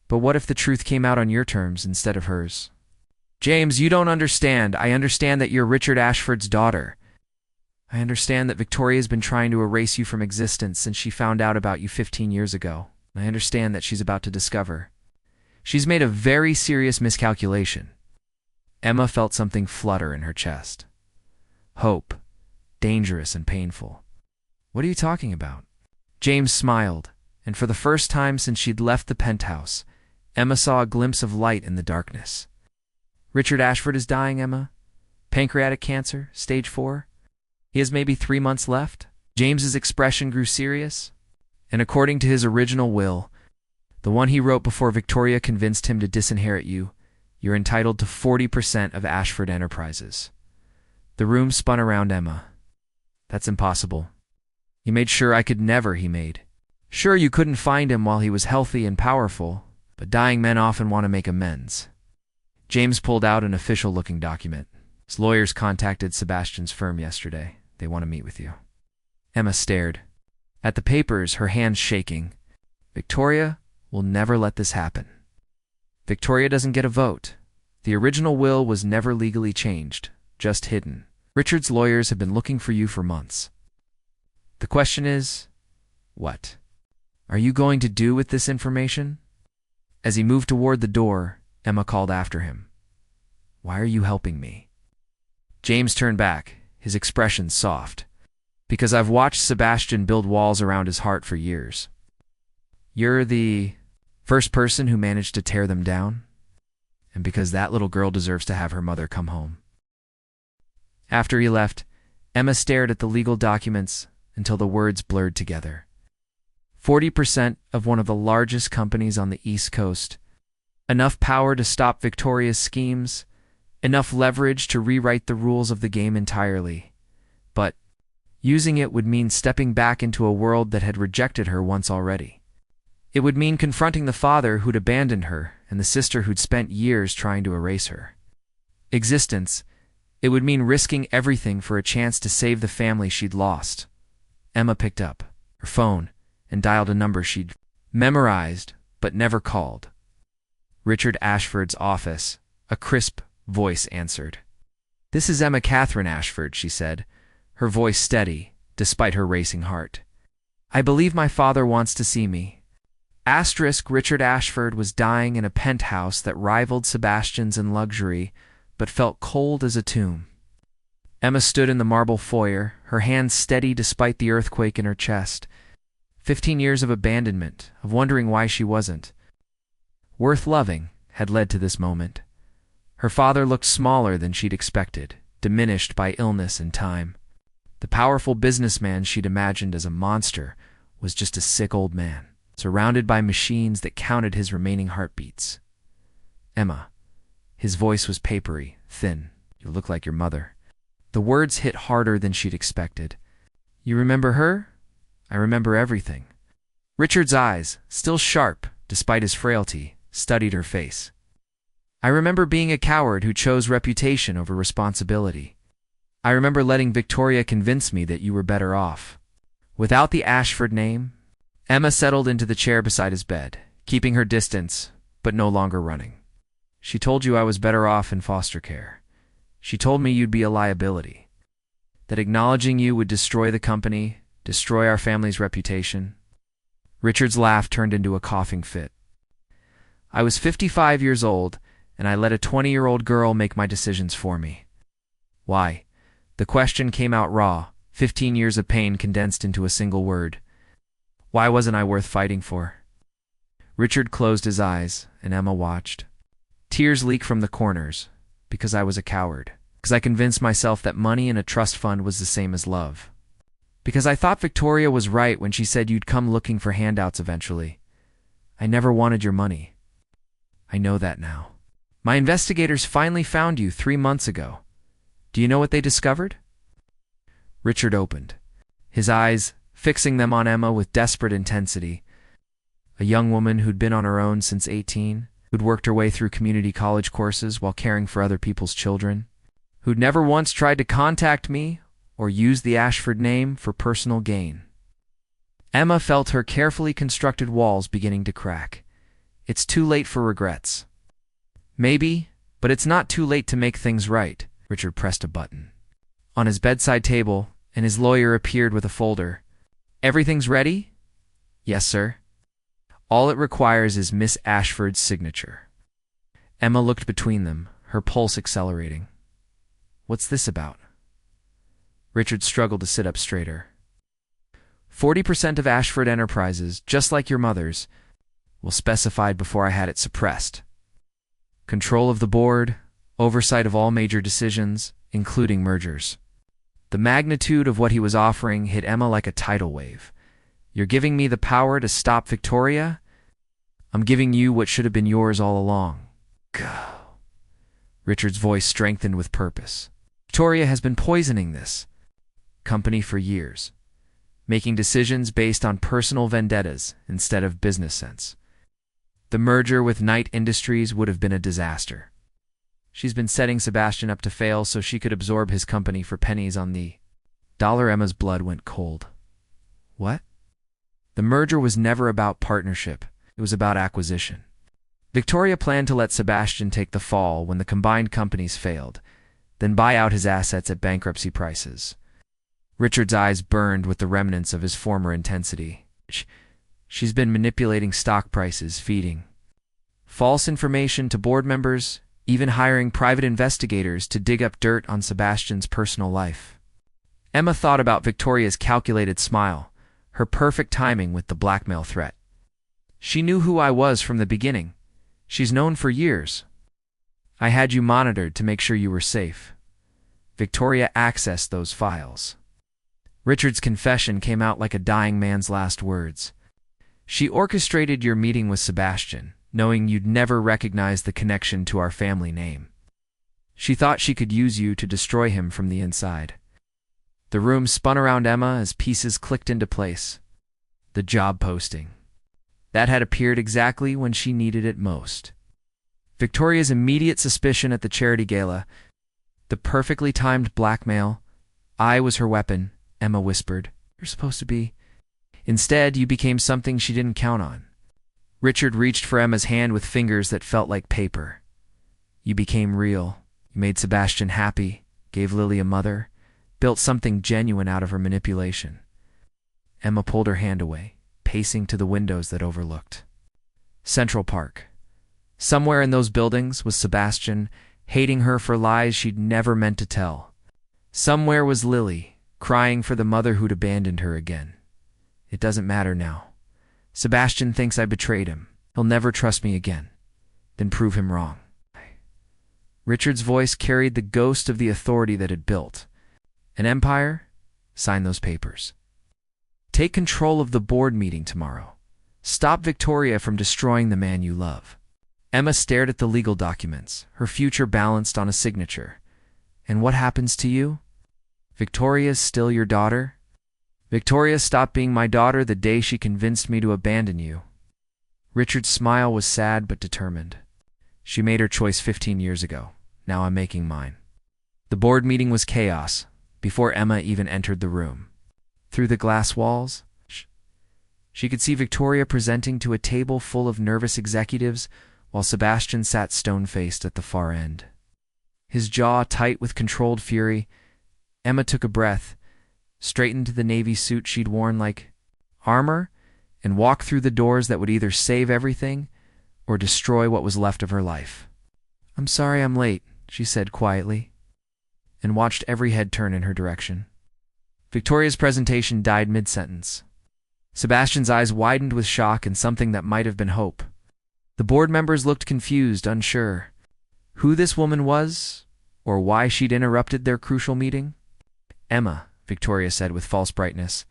But what if the truth came out on your terms instead of hers? James, you don't understand. I understand that you're Richard Ashford's daughter. I understand that Victoria's been trying to erase you from existence since she found out about you 15 years ago. I understand that she's about to discover. She's made a very serious miscalculation. Emma felt something flutter in her chest. Hope. Dangerous and painful. What are you talking about? James smiled, and for the first time since she'd left the penthouse, Emma saw a glimpse of light in the darkness. Richard Ashford is dying, Emma. Pancreatic cancer, stage 4. He has maybe 3 months left. James's expression grew serious. And according to his original will, the one he wrote before Victoria convinced him to disinherit you, you're entitled to 40% of Ashford Enterprises. The room spun around Emma. That's impossible. You made sure I could never, he made. Sure, you couldn't find him while he was healthy and powerful, but dying men often want to make amends. James pulled out an official-looking document. His lawyers contacted Sebastian's firm yesterday. They want to meet with you. Emma stared. At the papers, her hands shaking. Victoria will never let this happen. Victoria doesn't get a vote. The original will was never legally changed, just hidden. Richard's lawyers have been looking for you for months. The question is, what are you going to do with this information? As he moved toward the door, Emma called after him. Why are you helping me? James turned back, his expression soft. Because I've watched Sebastian build walls around his heart for years. You're the first person who managed to tear them down? And because that little girl deserves to have her mother come home. After he left, Emma stared at the legal documents until the words blurred together. 40% of one of the largest companies on the East Coast. Enough power to stop Victoria's schemes. Enough leverage to rewrite the rules of the game entirely. But using it would mean stepping back into a world that had rejected her once already. It would mean confronting the father who'd abandoned her and the sister who'd spent years trying to erase her. Existence, it would mean risking everything for a chance to save the family she'd lost. Emma picked up her phone and dialed a number she'd memorized but never called. Richard Ashford's office, a crisp voice answered. This is Emma Catherine Ashford, she said, her voice steady, despite her racing heart. I believe my father wants to see me. Richard Ashford was dying in a penthouse that rivaled Sebastian's in luxury, but felt cold as a tomb. Emma stood in the marble foyer, her hands steady despite the earthquake in her chest. 15 years of abandonment, of wondering why she wasn't worth loving, had led to this moment. Her father looked smaller than she'd expected, diminished by illness and time. The powerful businessman she'd imagined as a monster was just a sick old man, surrounded by machines that counted his remaining heartbeats. Emma. His voice was papery, thin. You look like your mother. The words hit harder than she'd expected. You remember her? I remember everything. Richard's eyes, still sharp despite his frailty, studied her face. I remember being a coward who chose reputation over responsibility. I remember letting Victoria convince me that you were better off. Without the Ashford name, Emma settled into the chair beside his bed, keeping her distance, but no longer running. She told you I was better off in foster care. She told me you'd be a liability, that acknowledging you would destroy the company, destroy our family's reputation. Richard's laugh turned into a coughing fit. I was 55 years old, and I let a 20-year-old girl make my decisions for me. Why? The question came out raw, 15 years of pain condensed into a single word. Why wasn't I worth fighting for? Richard closed his eyes, and Emma watched. Tears leaked from the corners, because I was a coward. Because I convinced myself that money in a trust fund was the same as love. Because I thought Victoria was right when she said you'd come looking for handouts eventually. I never wanted your money. I know that now. My investigators finally found you 3 months ago. Do you know what they discovered? Richard opened, his eyes fixing them on Emma with desperate intensity. A young woman who'd been on her own since 18, who'd worked her way through community college courses while caring for other people's children, who'd never once tried to contact me or use the Ashford name for personal gain. Emma felt her carefully constructed walls beginning to crack. It's too late for regrets. Maybe, but it's not too late to make things right. Richard pressed a button on his bedside table, and his lawyer appeared with a folder. Everything's ready? Yes, sir. All it requires is Miss Ashford's signature. Emma looked between them, her pulse accelerating. What's this about? Richard struggled to sit up straighter. 40% of Ashford Enterprises, just like your mother's, well, specified before I had it suppressed. Control of the board, oversight of all major decisions, including mergers. The magnitude of what he was offering hit Emma like a tidal wave. You're giving me the power to stop Victoria? I'm giving you what should have been yours all along. Go. Richard's voice strengthened with purpose. Victoria has been poisoning this company for years, making decisions based on personal vendettas instead of business sense. The merger with Knight Industries would have been a disaster. She's been setting Sebastian up to fail so she could absorb his company for pennies on the dollar. Emma's blood went cold. What? The merger was never about partnership. It was about acquisition. Victoria planned to let Sebastian take the fall when the combined companies failed, then buy out his assets at bankruptcy prices. Richard's eyes burned with the remnants of his former intensity. She's been manipulating stock prices, feeding false information to board members, even hiring private investigators to dig up dirt on Sebastian's personal life. Emma thought about Victoria's calculated smile, her perfect timing with the blackmail threat. She knew who I was from the beginning. She's known for years. I had you monitored to make sure you were safe. Victoria accessed those files. Richard's confession came out like a dying man's last words. She orchestrated your meeting with Sebastian, knowing you'd never recognize the connection to our family name. She thought she could use you to destroy him from the inside. The room spun around Emma as pieces clicked into place. The job posting. That had appeared exactly when she needed it most. Victoria's immediate suspicion at the charity gala. The perfectly timed blackmail. I was her weapon, Emma whispered. You're supposed to be. Instead, you became something she didn't count on. Richard reached for Emma's hand with fingers that felt like paper. You became real. You made Sebastian happy, gave Lily a mother, built something genuine out of her manipulation. Emma pulled her hand away, pacing to the windows that overlooked Central Park. Somewhere in those buildings was Sebastian, hating her for lies she'd never meant to tell. Somewhere was Lily, crying for the mother who'd abandoned her again. It doesn't matter now. Sebastian thinks I betrayed him. He'll never trust me again. Then prove him wrong. Richard's voice carried the ghost of the authority that had built. An empire? Sign those papers. Take control of the board meeting tomorrow. Stop Victoria from destroying the man you love. Emma stared at the legal documents, her future balanced on a signature. And what happens to you? Victoria's still your daughter? Victoria stopped being my daughter the day she convinced me to abandon you. Richard's smile was sad but determined. She made her choice 15 years ago. Now I'm making mine. The board meeting was chaos, before Emma even entered the room. Through the glass walls, she could see Victoria presenting to a table full of nervous executives while Sebastian sat stone-faced at the far end. His jaw tight with controlled fury, Emma took a breath, straightened the navy suit she'd worn like armor, and walked through the doors that would either save everything or destroy what was left of her life. "I'm sorry I'm late," she said quietly, and watched every head turn in her direction. Victoria's presentation died mid-sentence. Sebastian's eyes widened with shock and something that might have been hope. The board members looked confused, unsure who this woman was or why she'd interrupted their crucial meeting. "Emma," Victoria said with false brightness,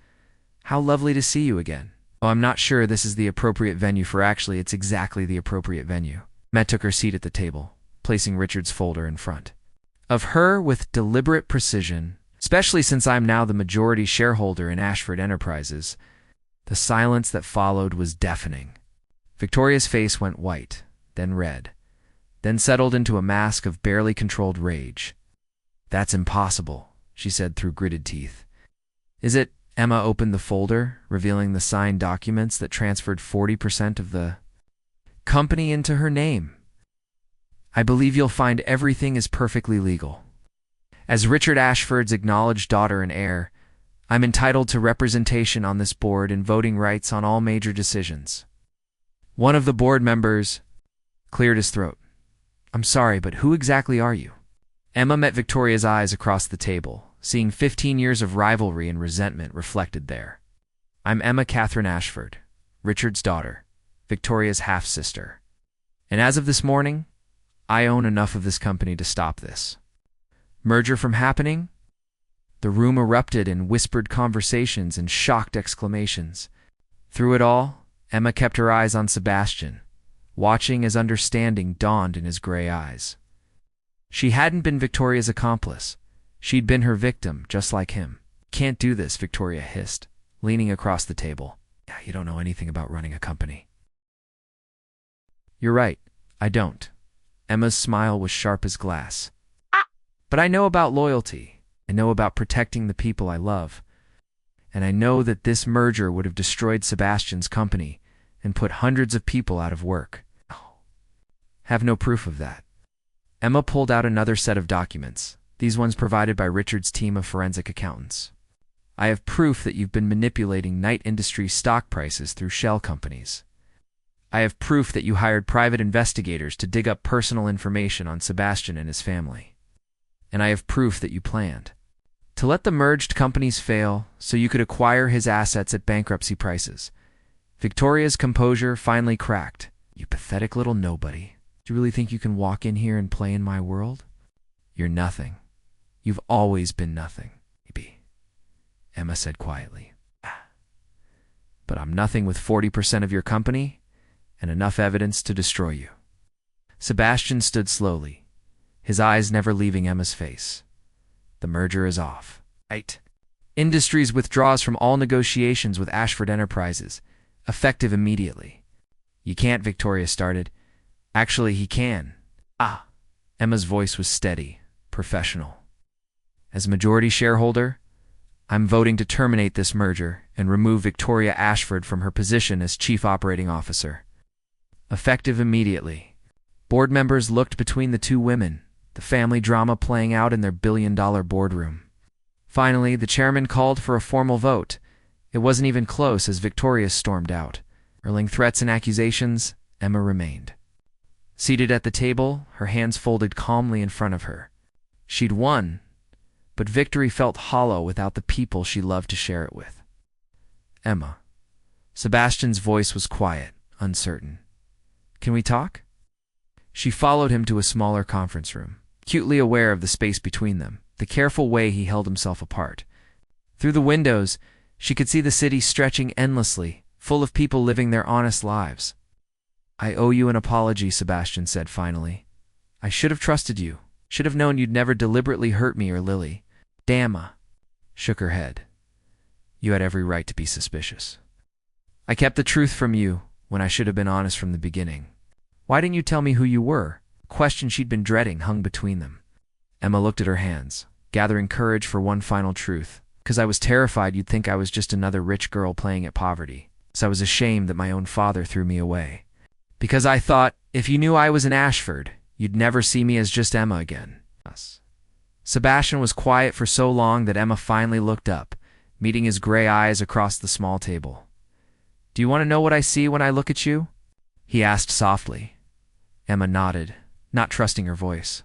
"how lovely to see you again." "Oh, I'm not sure this is the appropriate venue for actually, it's exactly the appropriate venue." Matt took her seat at the table, placing Richard's folder in front of her with deliberate precision, especially since I'm now the majority shareholder in Ashford Enterprises. The silence that followed was deafening. Victoria's face went white, then red, then settled into a mask of barely controlled rage. "That's impossible," she said through gritted teeth. "Is it?" Emma opened the folder, revealing the signed documents that transferred 40% of the company into her name. "I believe you'll find everything is perfectly legal. As Richard Ashford's acknowledged daughter and heir, I'm entitled to representation on this board and voting rights on all major decisions." One of the board members cleared his throat. "I'm sorry, but who exactly are you?" Emma met Victoria's eyes across the table, seeing 15 years of rivalry and resentment reflected there. "I'm Emma Catherine Ashford, Richard's daughter, Victoria's half-sister. And as of this morning, I own enough of this company to stop this merger from happening." The room erupted in whispered conversations and shocked exclamations. Through it all, Emma kept her eyes on Sebastian, watching as understanding dawned in his gray eyes. She hadn't been Victoria's accomplice. She'd been her victim, just like him. "Can't do this," Victoria hissed, leaning across the table. "Yeah, you don't know anything about running a company." "You're right, I don't." Emma's smile was sharp as glass. "But I know about loyalty. I know about protecting the people I love. And I know that this merger would have destroyed Sebastian's company and put hundreds of people out of work. Have no proof of that." Emma pulled out another set of documents, these ones provided by Richard's team of forensic accountants. "I have proof that you've been manipulating Knight Industries stock prices through shell companies. I have proof that you hired private investigators to dig up personal information on Sebastian and his family. And I have proof that you planned to let the merged companies fail so you could acquire his assets at bankruptcy prices." Victoria's composure finally cracked. "You pathetic little nobody. Do you really think you can walk in here and play in my world? You're nothing. You've always been nothing, maybe," Emma said quietly. "But I'm nothing with 40% of your company and enough evidence to destroy you." Sebastian stood slowly, his eyes never leaving Emma's face. "The merger is off. Knight Industries withdraws from all negotiations with Ashford Enterprises, effective immediately." "You can't," Victoria started. "Actually, he can." Emma's voice was steady, professional. "As majority shareholder, I'm voting to terminate this merger and remove Victoria Ashford from her position as Chief Operating Officer. Effective immediately." Board members looked between the two women, the family drama playing out in their billion-dollar boardroom. Finally, the chairman called for a formal vote. It wasn't even close as Victoria stormed out. Hurling threats and accusations, Emma remained seated at the table, her hands folded calmly in front of her. She'd won, but victory felt hollow without the people she loved to share it with. "Emma." Sebastian's voice was quiet, uncertain. "Can we talk?" She followed him to a smaller conference room, acutely aware of the space between them, the careful way he held himself apart. Through the windows, she could see the city stretching endlessly, full of people living their honest lives. "I owe you an apology," Sebastian said finally. "I should have trusted you, should have known you'd never deliberately hurt me or Lily." Emma shook her head. "You had every right to be suspicious. I kept the truth from you when I should have been honest from the beginning. Why didn't you tell me who you were?" A question she'd been dreading hung between them. Emma looked at her hands, gathering courage for one final truth, because I was terrified you'd think I was just another rich girl playing at poverty. So I was ashamed that my own father threw me away. Because I thought, if you knew I was in Ashford, you'd never see me as just Emma again. Sebastian was quiet for so long that Emma finally looked up, meeting his gray eyes across the small table. "Do you want to know what I see when I look at you?" he asked softly. Emma nodded, not trusting her voice.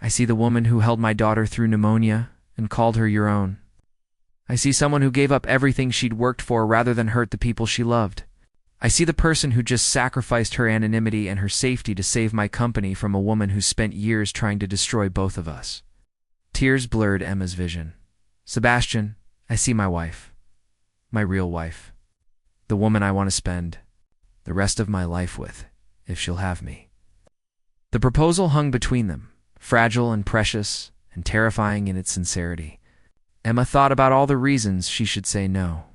"I see the woman who held my daughter through pneumonia and called her your own. I see someone who gave up everything she'd worked for rather than hurt the people she loved. I see the person who just sacrificed her anonymity and her safety to save my company from a woman who spent years trying to destroy both of us." Tears blurred Emma's vision. "Sebastian, I see my wife. My real wife. The woman I want to spend the rest of my life with, if she'll have me." The proposal hung between them, fragile and precious, and terrifying in its sincerity. Emma thought about all the reasons she should say no.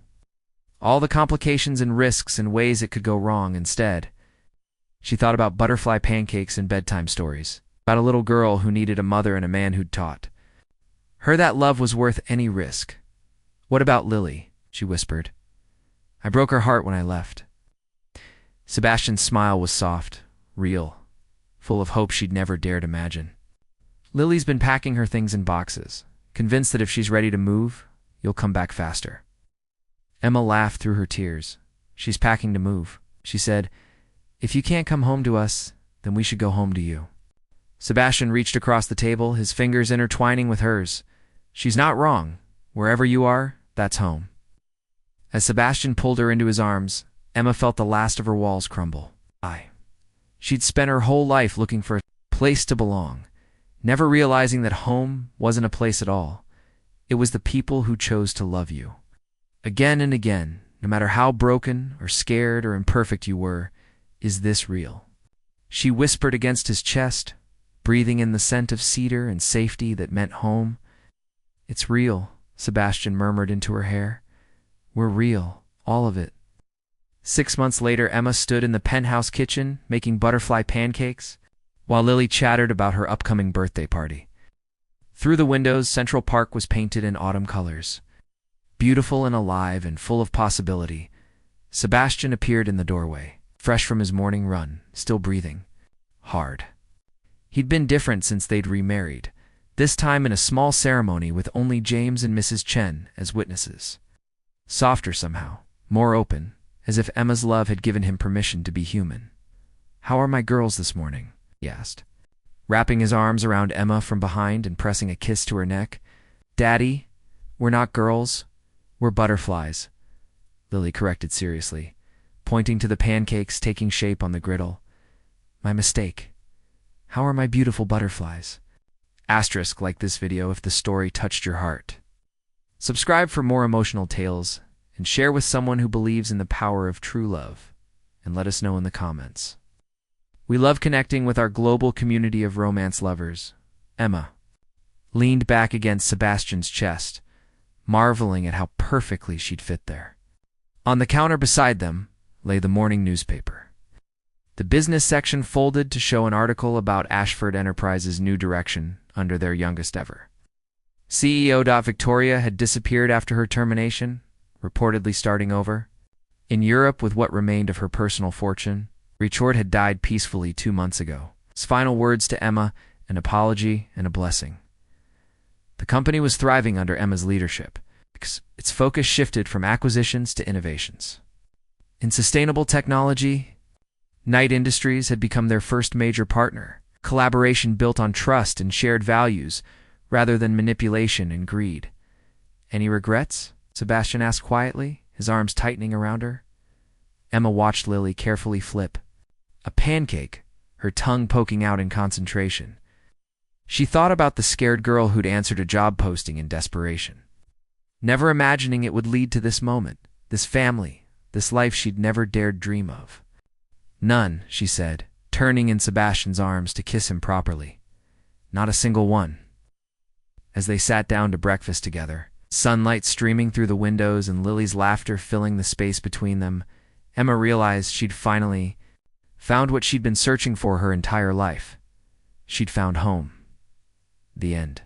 All the complications and risks and ways it could go wrong instead. She thought about butterfly pancakes and bedtime stories, about a little girl who needed a mother and a man who'd taught her that love was worth any risk. "What about Lily?" she whispered. "I broke her heart when I left." Sebastian's smile was soft, real, full of hope she'd never dared imagine. "Lily's been packing her things in boxes, convinced that if she's ready to move, you'll come back faster." Emma laughed through her tears. "She's packing to move," she said. "If you can't come home to us, then we should go home to you." Sebastian reached across the table, his fingers intertwining with hers. "She's not wrong. Wherever you are, that's home." As Sebastian pulled her into his arms, Emma felt the last of her walls crumble. She'd spent her whole life looking for a place to belong, never realizing that home wasn't a place at all. It was the people who chose to love you. Again and again, no matter how broken or scared or imperfect you were, "Is this real?" She whispered against his chest, breathing in the scent of cedar and safety that meant home. "It's real," Sebastian murmured into her hair. "We're real, all of it." 6 months later, Emma stood in the penthouse kitchen making butterfly pancakes, while Lily chattered about her upcoming birthday party. Through the windows, Central Park was painted in autumn colors. Beautiful and alive and full of possibility, Sebastian appeared in the doorway, fresh from his morning run, still breathing hard. He'd been different since they'd remarried, this time in a small ceremony with only James and Mrs. Chen as witnesses. Softer somehow, more open, as if Emma's love had given him permission to be human. "How are my girls this morning?" he asked, wrapping his arms around Emma from behind and pressing a kiss to her neck. "Daddy, we're not girls, we're butterflies," Lily corrected seriously, pointing to the pancakes taking shape on the griddle. "My mistake. How are my beautiful butterflies?" Asterisk like this video if the story touched your heart. Subscribe for more emotional tales, and share with someone who believes in the power of true love, and let us know in the comments. We love connecting with our global community of romance lovers. Emma leaned back against Sebastian's chest, marveling at how perfectly she'd fit there. On the counter beside them lay the morning newspaper. The business section folded to show an article about Ashford Enterprises' new direction under their youngest ever. CEO. Victoria had disappeared after her termination, reportedly starting over. In Europe, with what remained of her personal fortune, Richard had died peacefully 2 months ago. His final words to Emma, an apology and a blessing. The company was thriving under Emma's leadership. Its focus shifted from acquisitions to innovations. In sustainable technology, Knight Industries had become their first major partner, collaboration built on trust and shared values rather than manipulation and greed. "Any regrets?" Sebastian asked quietly, his arms tightening around her. Emma watched Lily carefully flip a pancake, her tongue poking out in concentration. She thought about the scared girl who'd answered a job posting in desperation, never imagining it would lead to this moment, this family, this life she'd never dared dream of. "None," she said, turning in Sebastian's arms to kiss him properly. "Not a single one." As they sat down to breakfast together, sunlight streaming through the windows and Lily's laughter filling the space between them, Emma realized she'd finally found what she'd been searching for her entire life. She'd found home. The end.